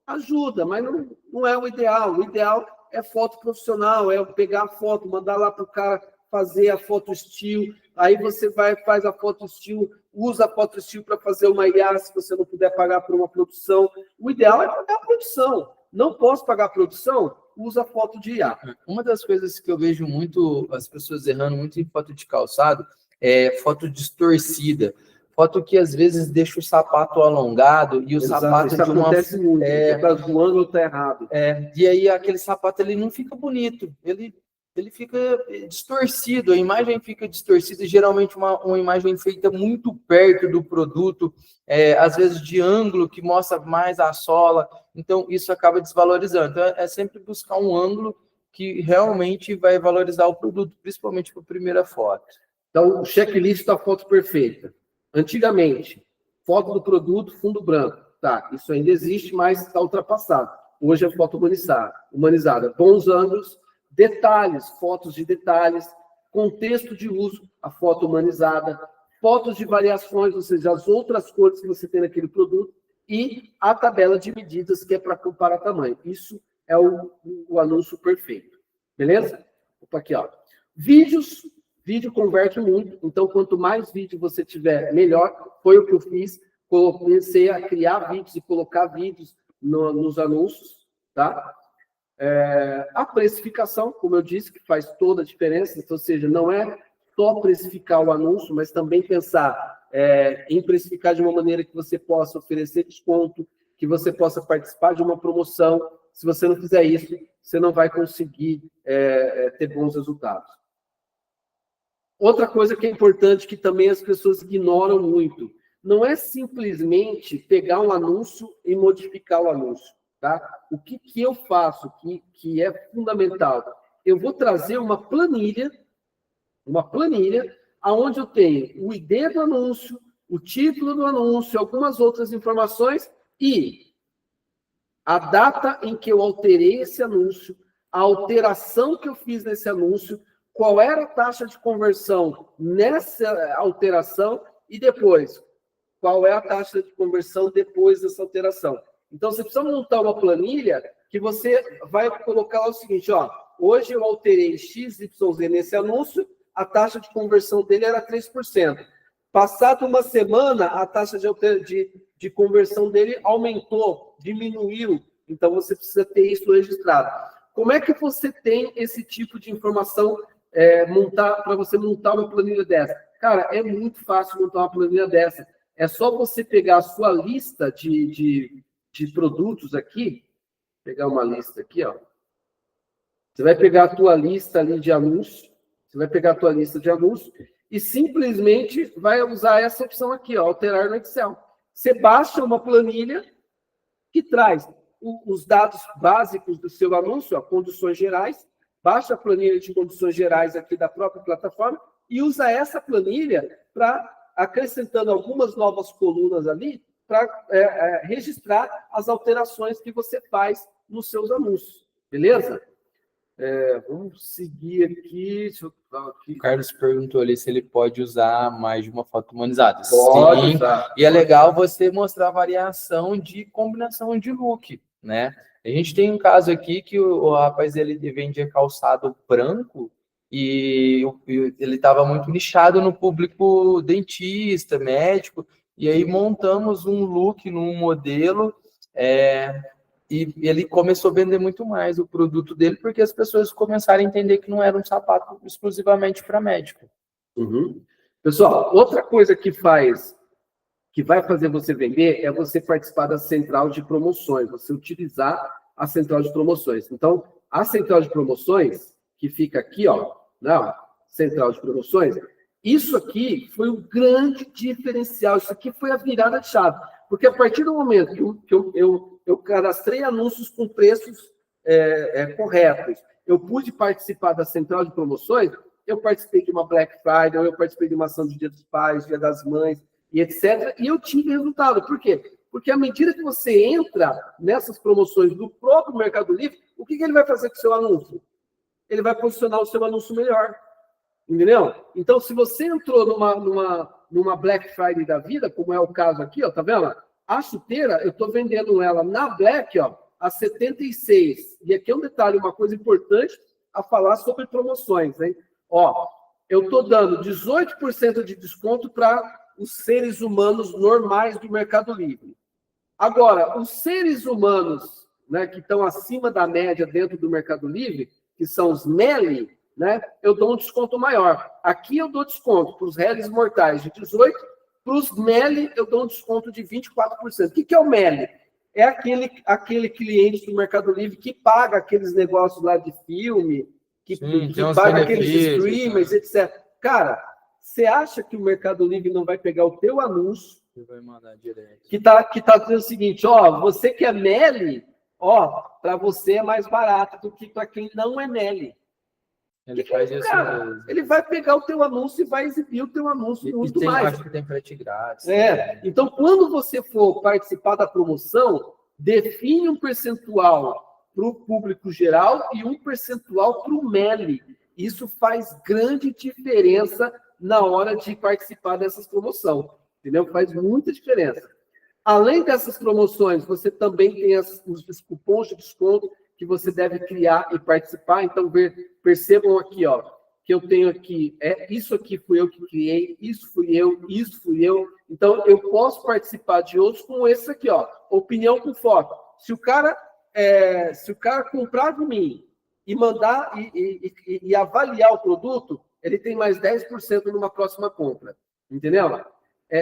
Ajuda, mas não é o ideal. O ideal é foto profissional, é pegar a foto, mandar lá para o cara fazer a foto estilo, aí você faz a foto estilo, usa a foto estilo para fazer uma IA, se você não puder pagar por uma produção. O ideal é pagar a produção. Não posso pagar a produção? Usa a foto de IA. Uma das coisas que eu vejo muito, as pessoas errando muito em foto de calçado, é foto distorcida. Foto que às vezes deixa o sapato alongado e o sapato isso de uma... acontece muito, o ângulo está errado. E aí aquele sapato ele não fica bonito, ele ele fica distorcido, a imagem fica distorcida, geralmente uma imagem feita muito perto do produto, às vezes de ângulo, que mostra mais a sola, então isso acaba desvalorizando. Então, é sempre buscar um ângulo que realmente vai valorizar o produto, principalmente para a primeira foto. Então, o checklist da foto perfeita. Antigamente, foto do produto, fundo branco. Tá, isso ainda existe, mas está ultrapassado. Hoje é foto humanizada. Bons ângulos, detalhes, fotos de detalhes, contexto de uso, a foto humanizada, fotos de variações, ou seja, as outras cores que você tem naquele produto, e a tabela de medidas, que é para comparar tamanho. Isso é o anúncio perfeito. Beleza? Opa, aqui, ó. Vídeo converte muito, então quanto mais vídeo você tiver, melhor. Foi o que eu fiz. Comecei a criar vídeos e colocar vídeos nos anúncios, tá? A precificação, como eu disse, que faz toda a diferença, então, ou seja, não é só precificar o anúncio, mas também pensar em precificar de uma maneira que você possa oferecer desconto, que você possa participar de uma promoção. Se você não fizer isso, você não vai conseguir ter bons resultados. Outra coisa que é importante, que também as pessoas ignoram muito, não é simplesmente pegar um anúncio e modificar o anúncio, tá? O que eu faço, que é fundamental? Eu vou trazer uma planilha onde eu tenho o ID do anúncio, o título do anúncio, algumas outras informações e a data em que eu alterei esse anúncio, a alteração que eu fiz nesse anúncio, qual era a taxa de conversão nessa alteração e depois, qual é a taxa de conversão depois dessa alteração. Então, você precisa montar uma planilha que você vai colocar lá o seguinte, ó, hoje eu alterei XYZ nesse anúncio, a taxa de conversão dele era 3%. Passado uma semana, a taxa de conversão dele aumentou, diminuiu. Então, você precisa ter isso registrado. Como é que você tem esse tipo de informação para você montar uma planilha dessa? Cara, é muito fácil montar uma planilha dessa. É só você pegar a sua lista de produtos aqui, pegar uma lista aqui, ó. Você vai pegar a tua lista ali de anúncios, e simplesmente vai usar essa opção aqui, ó, alterar no Excel. Você baixa uma planilha que traz os dados básicos do seu anúncio, ó, condições gerais, baixa a planilha de condições gerais aqui da própria plataforma e usa essa planilha para, acrescentando algumas novas colunas ali, para registrar as alterações que você faz nos seus anúncios. Beleza? Vamos seguir aqui. Deixa eu aqui. O Carlos perguntou ali se ele pode usar mais de uma foto humanizada. Pode usar. E é legal você mostrar a variação de combinação de look, né? A gente tem um caso aqui que o rapaz ele vendia calçado branco e ele estava muito nichado no público dentista, médico, e aí montamos um look num modelo e ele começou a vender muito mais o produto dele, porque as pessoas começaram a entender que não era um sapato exclusivamente para médico. Uhum. Pessoal, outra coisa que vai fazer você vender é você participar da central de promoções, você utilizar a central de promoções. Então, a central de promoções, que fica aqui, ó, não, central de promoções, isso aqui foi um grande diferencial, isso aqui foi a virada de chave, porque a partir do momento que eu cadastrei anúncios com preços corretos, eu pude participar da central de promoções, eu participei de uma Black Friday, eu participei de uma ação de Dia dos Pais, Dia das Mães, e etc. E eu tive resultado. Por quê? Porque à medida que você entra nessas promoções do próprio Mercado Livre, o que ele vai fazer com o seu anúncio? Ele vai posicionar o seu anúncio melhor. Entendeu? Então, se você entrou numa Black Friday da vida, como é o caso aqui, ó, tá vendo? A chuteira, eu estou vendendo ela na Black, ó, a 76. E aqui é um detalhe, uma coisa importante a falar sobre promoções, hein? Ó, eu estou dando 18% de desconto para os seres humanos normais do Mercado Livre. Agora, os seres humanos, né, que estão acima da média dentro do Mercado Livre, que são os MELI, né, eu dou um desconto maior. Aqui eu dou desconto para os réis mortais de 18%, para os MELI eu dou um desconto de 24%. O que é o MELI? É aquele cliente do Mercado Livre que paga aqueles negócios lá de filme, que paga aqueles streamers, né? etc. Cara, você acha que o Mercado Livre não vai pegar o teu anúncio vai mandar direto. que tá dizendo o seguinte, ó, você que é Meli, ó, para você é mais barato do que para quem não é Meli. Ele faz isso mesmo. Ele vai pegar o teu anúncio e vai exibir o teu anúncio muito mais. Acho que tem frete grátis. Então, quando você for participar da promoção, define um percentual para o público geral e um percentual para o Meli. Isso faz grande diferença na hora de participar dessas promoções. Entendeu? Faz muita diferença. Além dessas promoções, você também tem os cupons de desconto que você deve criar e participar. Então, percebam aqui, ó, que eu tenho aqui, isso aqui fui eu que criei, isso fui eu. Então, eu posso participar de outros com esse aqui, ó, opinião com foto. Se o cara comprar de mim e mandar e avaliar o produto, ele tem mais 10% numa próxima compra. Entendeu?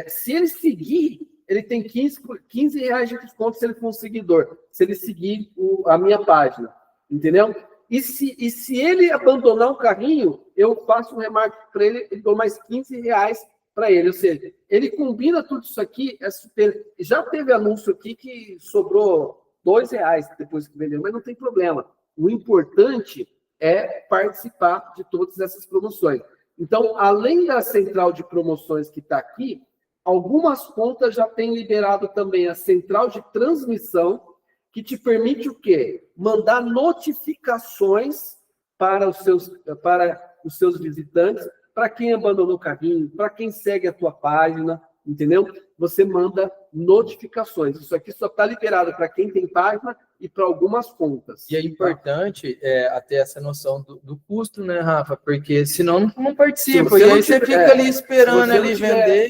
Se ele seguir, ele tem 15 reais de desconto se ele for um seguidor, se ele seguir a minha página, entendeu? E se ele abandonar o carrinho, eu faço um remarque para ele e dou mais 15 reais para ele. Ou seja, ele combina tudo isso aqui. Já teve anúncio aqui que sobrou R$2 depois que vendeu, mas não tem problema. O importante é participar de todas essas promoções. Então, além da central de promoções que está aqui, algumas contas já têm liberado também a central de transmissão, que te permite o quê? Mandar notificações para os seus visitantes, para quem abandonou o carrinho, para quem segue a tua página, entendeu? Você manda notificações. Isso aqui só está liberado para quem tem página e para algumas contas. E é importante até essa noção do custo, né, Rafa? Porque senão não participa. E aí você fica ali esperando ali vender.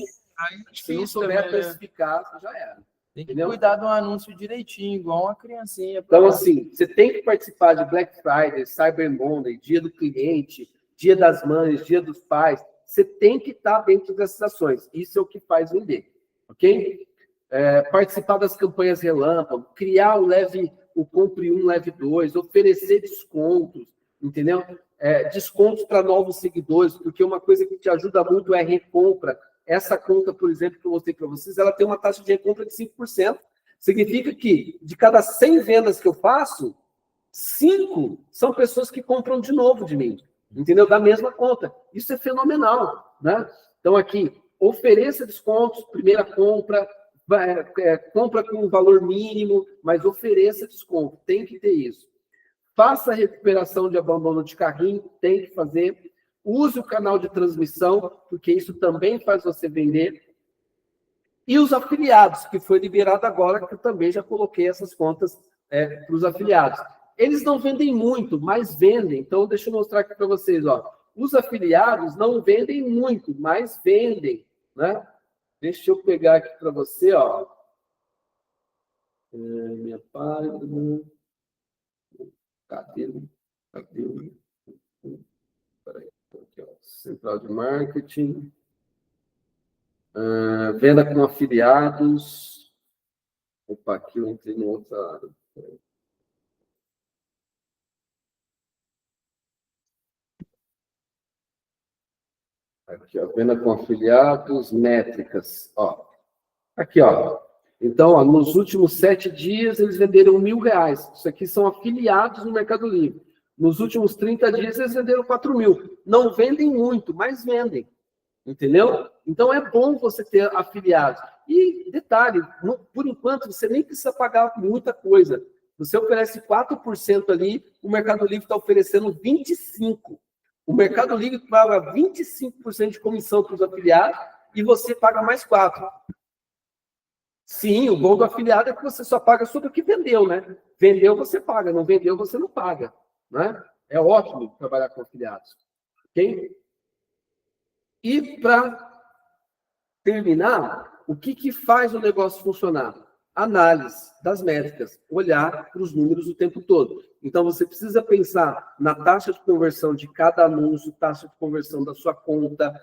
Se não souber precificar, já era. Tem que cuidar do anúncio direitinho, igual uma criancinha. Então, assim, você tem que participar de Black Friday, Cyber Monday, Dia do Cliente, Dia das Mães, Dia dos Pais. Você tem que estar dentro dessas ações. Isso é o que faz vender, ok? Participar das campanhas relâmpago, criar o Compre 1, Leve 2, oferecer descontos, entendeu? Descontos para novos seguidores, porque uma coisa que te ajuda muito é recompra. Essa conta, por exemplo, que eu mostrei para vocês, ela tem uma taxa de recompra de 5%. Significa que, de cada 100 vendas que eu faço, 5 são pessoas que compram de novo de mim. Entendeu? Da mesma conta. Isso é fenomenal, né? Então, aqui, ofereça descontos, primeira compra, compra com um valor mínimo, mas ofereça desconto. Tem que ter isso. Faça a recuperação de abandono de carrinho, tem que fazer. Use o canal de transmissão, porque isso também faz você vender. E os afiliados, que foi liberado agora, que eu também já coloquei essas contas para os afiliados. Eles não vendem muito, mas vendem. Então, deixa eu mostrar aqui para vocês. Ó. Os afiliados não vendem muito, mas vendem. Né? Deixa eu pegar aqui para você. Ó. Minha página. Cadê? Peraí. Aqui, ó. Central de marketing. Venda com afiliados. Opa, aqui eu entrei em outra área. Aqui, ó, venda com afiliados, métricas. Ó. Aqui, ó. Então, ó, nos últimos 7 dias, eles venderam R$1.000. Isso aqui são afiliados no Mercado Livre. Nos últimos 30 dias, eles venderam 4.000. Não vendem muito, mas vendem. Entendeu? Então, é bom você ter afiliados. E, detalhe, por enquanto, você nem precisa pagar muita coisa. Você oferece 4% ali, o Mercado Livre está oferecendo 25%. O Mercado Livre paga 25% de comissão para os afiliados e você paga mais 4%. Sim, o bom do afiliado é que você só paga sobre o que vendeu, né? Vendeu, você paga. Não vendeu, você não paga. Né? É ótimo trabalhar com afiliados. Ok? E para terminar, o que faz o negócio funcionar? Análise das métricas, olhar para os números o tempo todo. Então, você precisa pensar na taxa de conversão de cada anúncio, taxa de conversão da sua conta.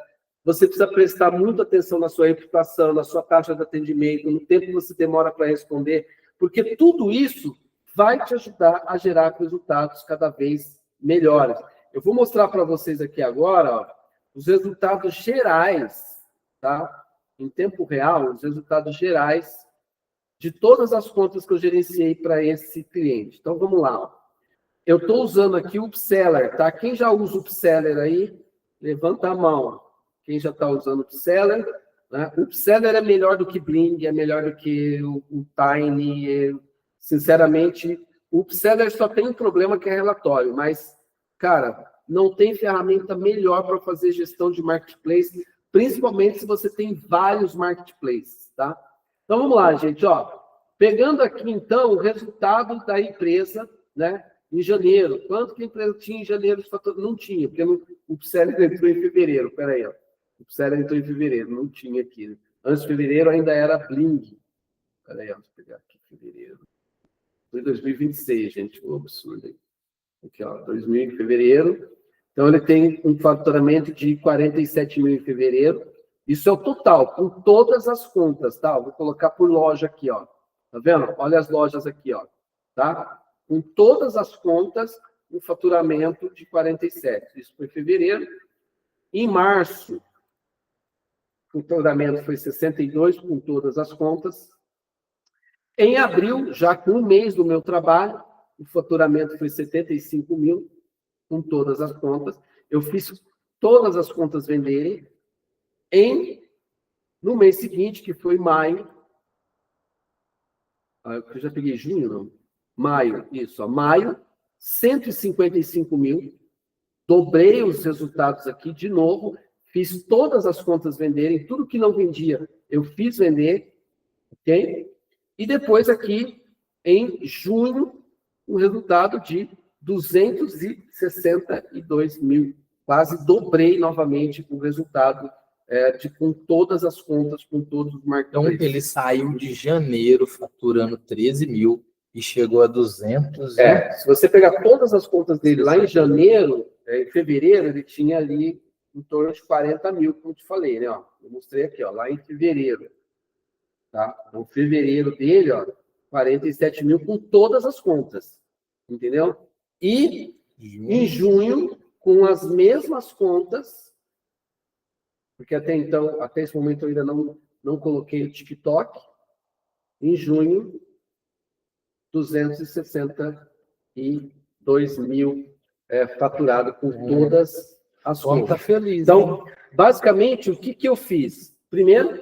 Você precisa prestar muita atenção na sua reputação, na sua taxa de atendimento, no tempo que você demora para responder, porque tudo isso vai te ajudar a gerar resultados cada vez melhores. Eu vou mostrar para vocês aqui agora, ó, os resultados gerais, tá? Em tempo real, os resultados gerais de todas as contas que eu gerenciei para esse cliente. Então, vamos lá. Ó. Eu estou usando aqui o Upseller, tá? Quem já usa o Upseller aí, levanta a mão. Quem já está usando o Upseller, né? O Upseller é melhor do que Bling, é melhor do que o Tiny. Sinceramente, o Upseller só tem um problema que é relatório, mas, cara, não tem ferramenta melhor para fazer gestão de marketplace, principalmente se você tem vários marketplaces, tá? Então, vamos lá, gente, ó. Pegando aqui, então, o resultado da empresa, né, em janeiro. Quanto que a empresa tinha em janeiro de faturamento? Não tinha, porque o Upseller entrou em fevereiro. Peraí, ó. O Upseller entrou em fevereiro, não tinha aqui. Antes de fevereiro ainda era Bling. Peraí, ó, deixa eu pegar aqui fevereiro. Foi 2026, gente, um absurdo aí. Aqui, ó, 2000 em fevereiro. Então, ele tem um faturamento de 47 mil em fevereiro. Isso é o total, com todas as contas, tá? Vou colocar por loja aqui, ó. Tá vendo? Olha as lojas aqui, ó. Tá? Com todas as contas, um faturamento de 47. Isso foi em fevereiro. Em março, o faturamento foi 62, com todas as contas. Em abril, já com um mês do meu trabalho, o faturamento foi 75 mil, com todas as contas. Eu fiz todas as contas venderem. No mês seguinte, que foi maio, eu já peguei junho, não? Maio, isso, ó, maio, 155 mil, dobrei os resultados aqui de novo, fiz todas as contas venderem, tudo que não vendia, eu fiz vender, ok? E depois aqui, em junho, um resultado de 262 mil, quase dobrei novamente o resultado com todas as contas, com todos os marketplaces. Então, ele saiu de janeiro faturando 13 mil e chegou a 200. Se você pegar todas as contas dele lá em janeiro, em fevereiro, ele tinha ali em torno de 40 mil, como eu te falei, né? Ó, eu mostrei aqui, ó, lá em fevereiro. Tá? No fevereiro dele, ó, 47 mil com todas as contas. Entendeu? E em junho, com as mesmas contas, porque até então, até esse momento eu ainda não coloquei o TikTok. Em junho, 262 mil faturado por todas as contas. Tá feliz. Então, basicamente, o que eu fiz? Primeiro,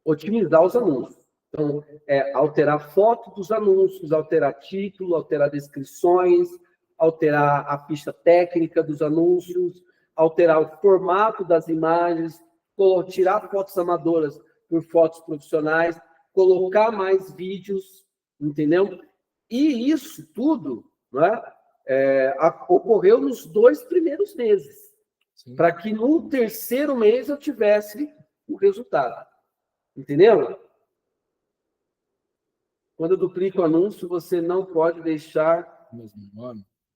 otimizar os anúncios. Então, alterar foto dos anúncios, alterar título, alterar descrições, alterar a ficha técnica dos anúncios, alterar o formato das imagens, tirar fotos amadoras por fotos profissionais, colocar mais vídeos, entendeu? E isso tudo, né, ocorreu nos 2 primeiros meses, para que no terceiro mês eu tivesse o resultado. Entendeu? Quando eu duplico o anúncio, você não pode deixar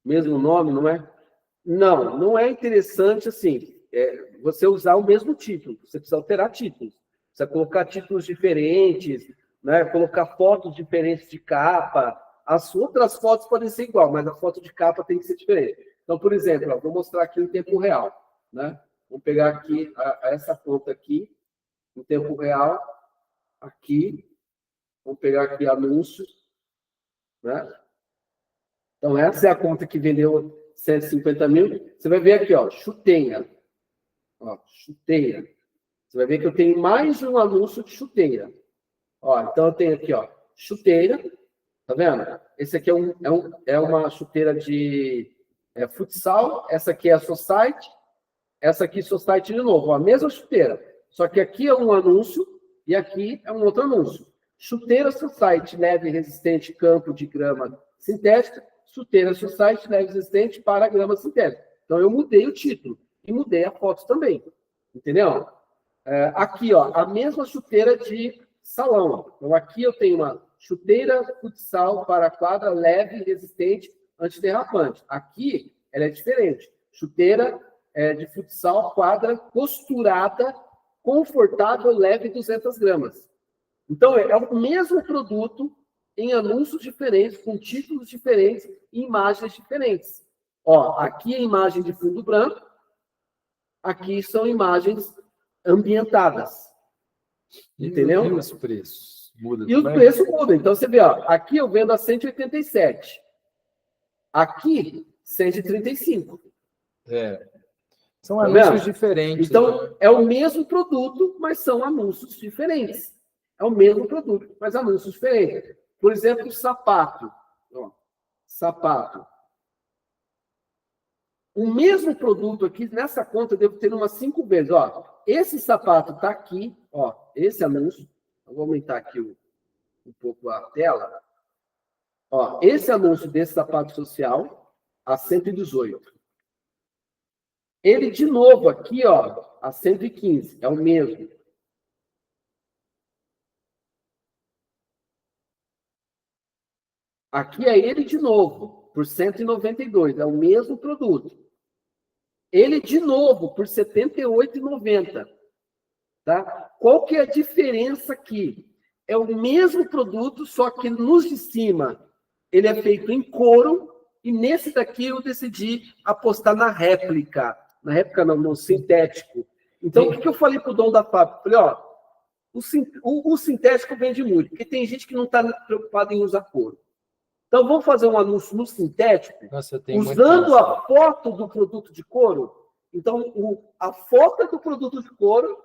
mesmo nome, não é? Não é interessante assim, você usar o mesmo título. Você precisa alterar títulos. Precisa colocar títulos diferentes, né? Colocar fotos diferentes de capa. As outras fotos podem ser igual, mas a foto de capa tem que ser diferente. Então, por exemplo, ó, vou mostrar aqui em tempo real, né? Vou pegar aqui essa conta aqui, em tempo real, aqui. Vamos pegar aqui anúncios, né? Então, essa é a conta que vendeu 150 mil. Você vai ver aqui, ó, chuteira. Ó, chuteira. Você vai ver que eu tenho mais um anúncio de chuteira. Ó, então, eu tenho aqui, ó, chuteira. Tá vendo? Esse aqui é uma chuteira de futsal. Essa aqui é a Society. Essa aqui, Society de novo. Ó, a mesma chuteira. Só que aqui é um anúncio e aqui é um outro anúncio. Chuteira Society leve resistente campo de grama sintética. Chuteira Society leve resistente para grama sintética. Então, eu mudei o título e mudei a foto também. Entendeu? Aqui, ó, a mesma chuteira de salão. Então, aqui eu tenho uma chuteira futsal para quadra leve resistente antiderrapante. Aqui, ela é diferente. Chuteira de futsal quadra costurada, confortável, leve 200 gramas. Então, é o mesmo produto em anúncios diferentes, com títulos diferentes e imagens diferentes. Ó, aqui é imagem de fundo branco, aqui são imagens ambientadas. Entendeu? E os preços? Muda E os também? preços mudam. Então, você vê, ó, aqui eu vendo a 187. Aqui, 135. São Tá anúncios vendo? diferentes. Então, né? é o mesmo produto, mas são anúncios diferentes. É o mesmo produto, mas anúncios diferentes. Por exemplo, sapato. Ó, sapato. O mesmo produto aqui, nessa conta, eu devo ter umas 5 vezes. Ó, esse sapato está aqui, ó, esse anúncio. Eu vou aumentar aqui um pouco a tela. Ó, esse anúncio desse sapato social, a 118. Ele, de novo, aqui, ó, a 115. É o mesmo. Aqui é ele de novo, por 192. É o mesmo produto. Ele de novo, por R$ 78,90. Tá? Qual que é a diferença aqui? É o mesmo produto, só que nos de cima ele é feito em couro, e nesse daqui eu decidi apostar na réplica. Na réplica não, no sintético. Então, o que eu falei para o dono da fábrica? Falei, ó, o sintético vende muito, porque tem gente que não está preocupada em usar couro. Então, vamos fazer um anúncio no sintético, Nossa, eu tenho usando a foto do produto de couro. Então, a foto é do produto de couro,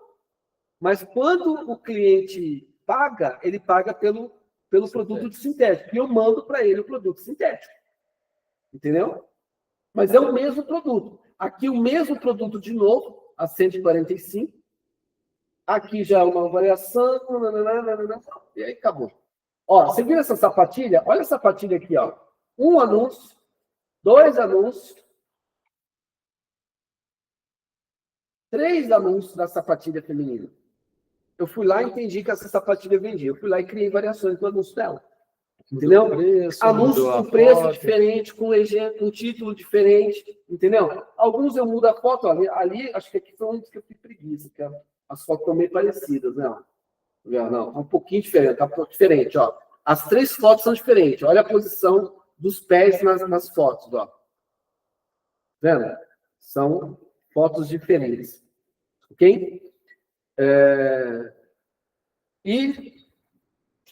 mas quando o cliente paga, ele paga pelo produto de sintético. E eu mando para ele o produto sintético. Entendeu? Mas é o mesmo produto. Aqui o mesmo produto de novo, a 145. Aqui já é uma variação. E aí acabou. Ó, você viu essa sapatilha? Olha a sapatilha aqui, ó. 1 anúncio, 2 anúncios, 3 anúncios da sapatilha feminina. Eu fui lá e entendi que essa sapatilha vendia. Eu fui lá e criei variações do anúncio dela. Entendeu? Anúncios com preço diferente, com legenda, com título diferente. Entendeu? Alguns eu mudo a foto. Ali, acho que aqui foi um dos que eu fiz preguiça, porque as fotos estão meio parecidas, né? Não, tá um pouquinho diferente, tá diferente, ó. As 3 fotos são diferentes. Olha a posição dos pés nas fotos, ó. Vendo? São fotos diferentes. Ok? E deixa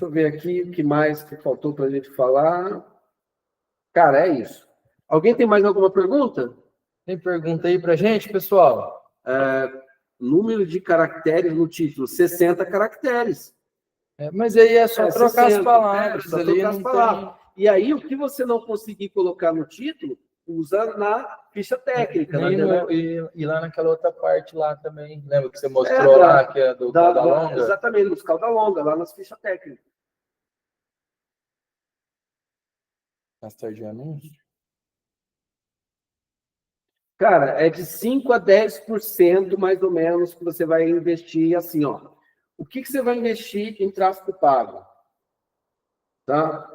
eu ver aqui o que mais que faltou para a gente falar. Cara, é isso. Alguém tem mais alguma pergunta? Tem pergunta aí para gente, pessoal? Número de caracteres no título, 60 caracteres. Mas aí é só trocar 60, as palavras só ali. trocar as palavras. E aí, o que você não conseguir colocar no título, usa na ficha técnica. E lá naquela outra parte lá também. Lembra que você mostrou lá, que é do cauda longa? Exatamente, nos cauda longa, lá nas fichas técnicas. Master de anúncio? Cara, é de 5% a 10% mais ou menos que você vai investir assim, ó. O que você vai investir em tráfego pago? Tá?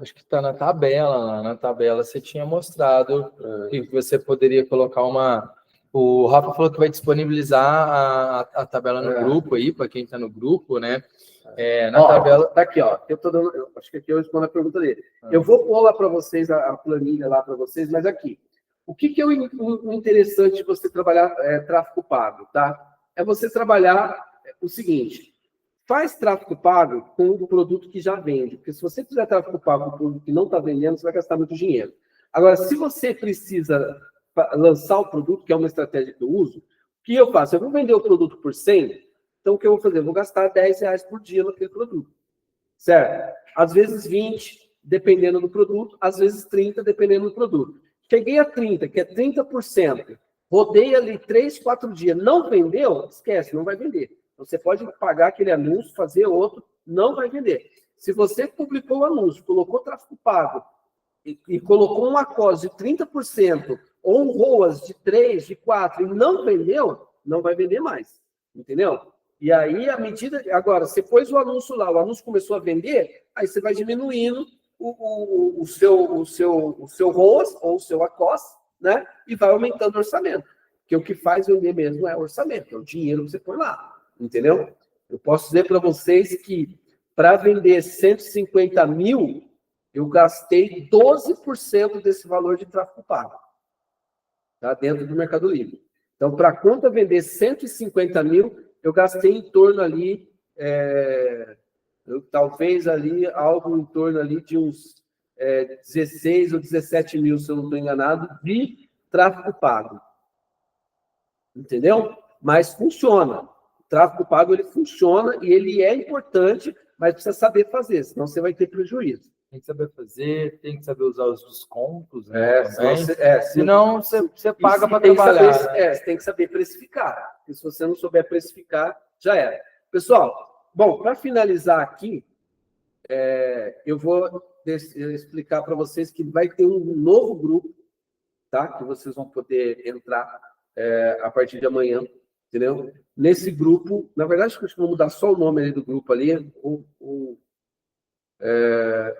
Acho que está na tabela lá. Na tabela você tinha mostrado que você poderia colocar uma. O Rafa falou que vai disponibilizar a tabela no grupo aí, para quem está no grupo, né? Na tabela. Tá aqui, ó. Acho que aqui eu respondo a pergunta dele. Eu vou pôr lá para vocês a planilha lá para vocês, mas aqui. O que é o interessante de você trabalhar tráfego pago, tá? É você trabalhar o seguinte: faz tráfego pago com o produto que já vende. Porque se você fizer tráfego pago com o produto que não está vendendo, você vai gastar muito dinheiro. Agora, se você precisa lançar o produto, que é uma estratégia que eu uso, o que eu faço? Eu vou vender o produto por 100, então o que eu vou fazer? Eu vou gastar R$10 por dia naquele produto. Certo? Às vezes 20, dependendo do produto, às vezes 30, dependendo do produto. Cheguei a 30, que é 30%. Rodei ali 3, 4 dias, não vendeu? Esquece, não vai vender. Você pode pagar aquele anúncio, fazer outro, não vai vender. Se você publicou o anúncio, colocou tráfego pago e colocou um ACOS de 30% ou um ROAS de 3, de 4 e não vendeu, não vai vender mais. Entendeu? E aí, à medida... Agora, você pôs o anúncio lá, o anúncio começou a vender, aí você vai diminuindo o seu ROAS ou o seu ACOS, né? E vai aumentando o orçamento. Porque o que faz vender mesmo é o orçamento, é o dinheiro que você põe lá. Entendeu? Eu posso dizer para vocês que para vender 150 mil, eu gastei 12% desse valor de tráfego pago, tá? Dentro do Mercado Livre. Então, para a conta vender 150 mil, eu gastei em torno ali, talvez ali, algo em torno ali de uns 16 ou 17 mil, se eu não estou enganado, de tráfego pago. Entendeu? Mas funciona. O tráfego pago, ele funciona e ele é importante, mas precisa saber fazer, senão você vai ter prejuízo. Tem que saber fazer, tem que saber usar os descontos, né? Senão você paga para tem trabalhar. você tem que saber precificar. Porque se você não souber precificar, já era. Pessoal, bom, para finalizar aqui, eu vou explicar para vocês que vai ter um novo grupo, tá? Que vocês vão poder entrar a partir de amanhã, entendeu? Nesse grupo, na verdade, acho que vou mudar só o nome ali do grupo ali,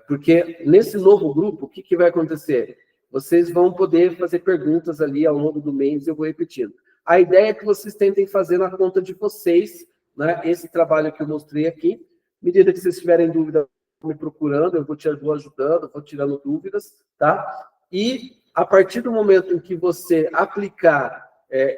porque nesse novo grupo, o que vai acontecer? Vocês vão poder fazer perguntas ali ao longo do mês, eu vou repetindo. A ideia é que vocês tentem fazer na conta de vocês, né, esse trabalho que eu mostrei aqui. À medida que vocês tiverem dúvida, me procurando, eu vou ajudando, vou tirando dúvidas, tá? E a partir do momento em que você aplicar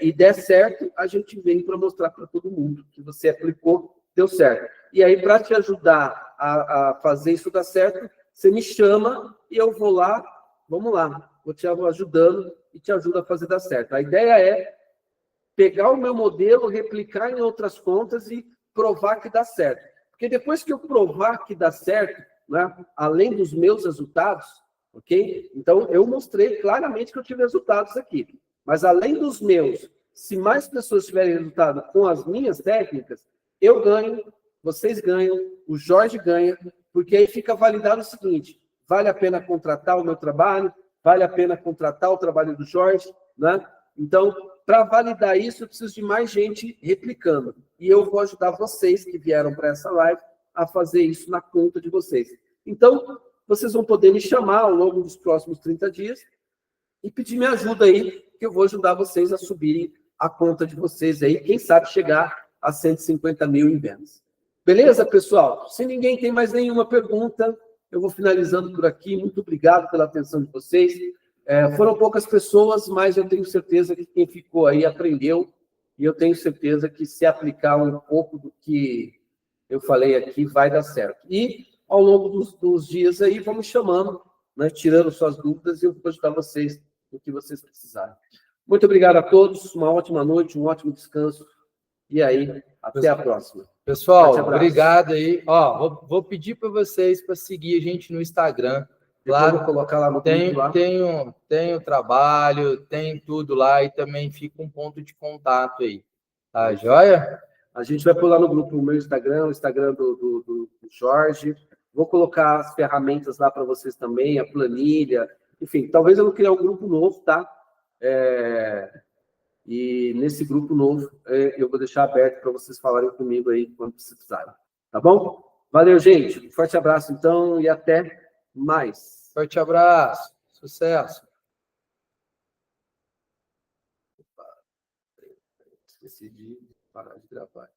e der certo, a gente vem para mostrar para todo mundo que você aplicou, deu certo. E aí, para te ajudar a fazer isso dar certo, você me chama e eu vou lá, vamos lá, vou te ajudando e te ajudo a fazer dar certo. A ideia é pegar o meu modelo, replicar em outras contas e provar que dá certo. Porque depois que eu provar que dá certo, né, além dos meus resultados, ok? Então, eu mostrei claramente que eu tive resultados aqui. Mas além dos meus, se mais pessoas tiverem resultado com as minhas técnicas, eu ganho, vocês ganham, o Jorge ganha, porque aí fica validado o seguinte: vale a pena contratar o meu trabalho, vale a pena contratar o trabalho do Jorge, né? Então, para validar isso, eu preciso de mais gente replicando. E eu vou ajudar vocês que vieram para essa live a fazer isso na conta de vocês. Então, vocês vão poder me chamar ao longo dos próximos 30 dias e pedir minha ajuda aí, que eu vou ajudar vocês a subirem a conta de vocês aí, quem sabe chegar a 150 mil em vendas. Beleza, pessoal? Se ninguém tem mais nenhuma pergunta, eu vou finalizando por aqui. Muito obrigado pela atenção de vocês. Foram poucas pessoas, mas eu tenho certeza que quem ficou aí aprendeu, e eu tenho certeza que se aplicar um pouco do que eu falei aqui, vai dar certo. E, ao longo dos dias aí, vamos chamando, né, tirando suas dúvidas, e eu vou ajudar vocês no que vocês precisarem. Muito obrigado a todos, uma ótima noite, um ótimo descanso, e aí, até a próxima. Pessoal, obrigado aí. Ó, vou pedir para vocês para seguir a gente no Instagram. Claro, vou colocar lá no tem o trabalho, tem tudo lá, e também fica um ponto de contato aí. Tá joia? A gente vai pôr lá no grupo o meu Instagram, o Instagram do Jorge. Vou colocar as ferramentas lá para vocês também, a planilha. Enfim, talvez eu vou criar um grupo novo, tá? E nesse grupo novo, eu vou deixar aberto para vocês falarem comigo aí quando precisarem. Tá bom? Valeu, gente. Um forte abraço, então, e até mais. Forte abraço. Sucesso. Esqueci de parar de gravar.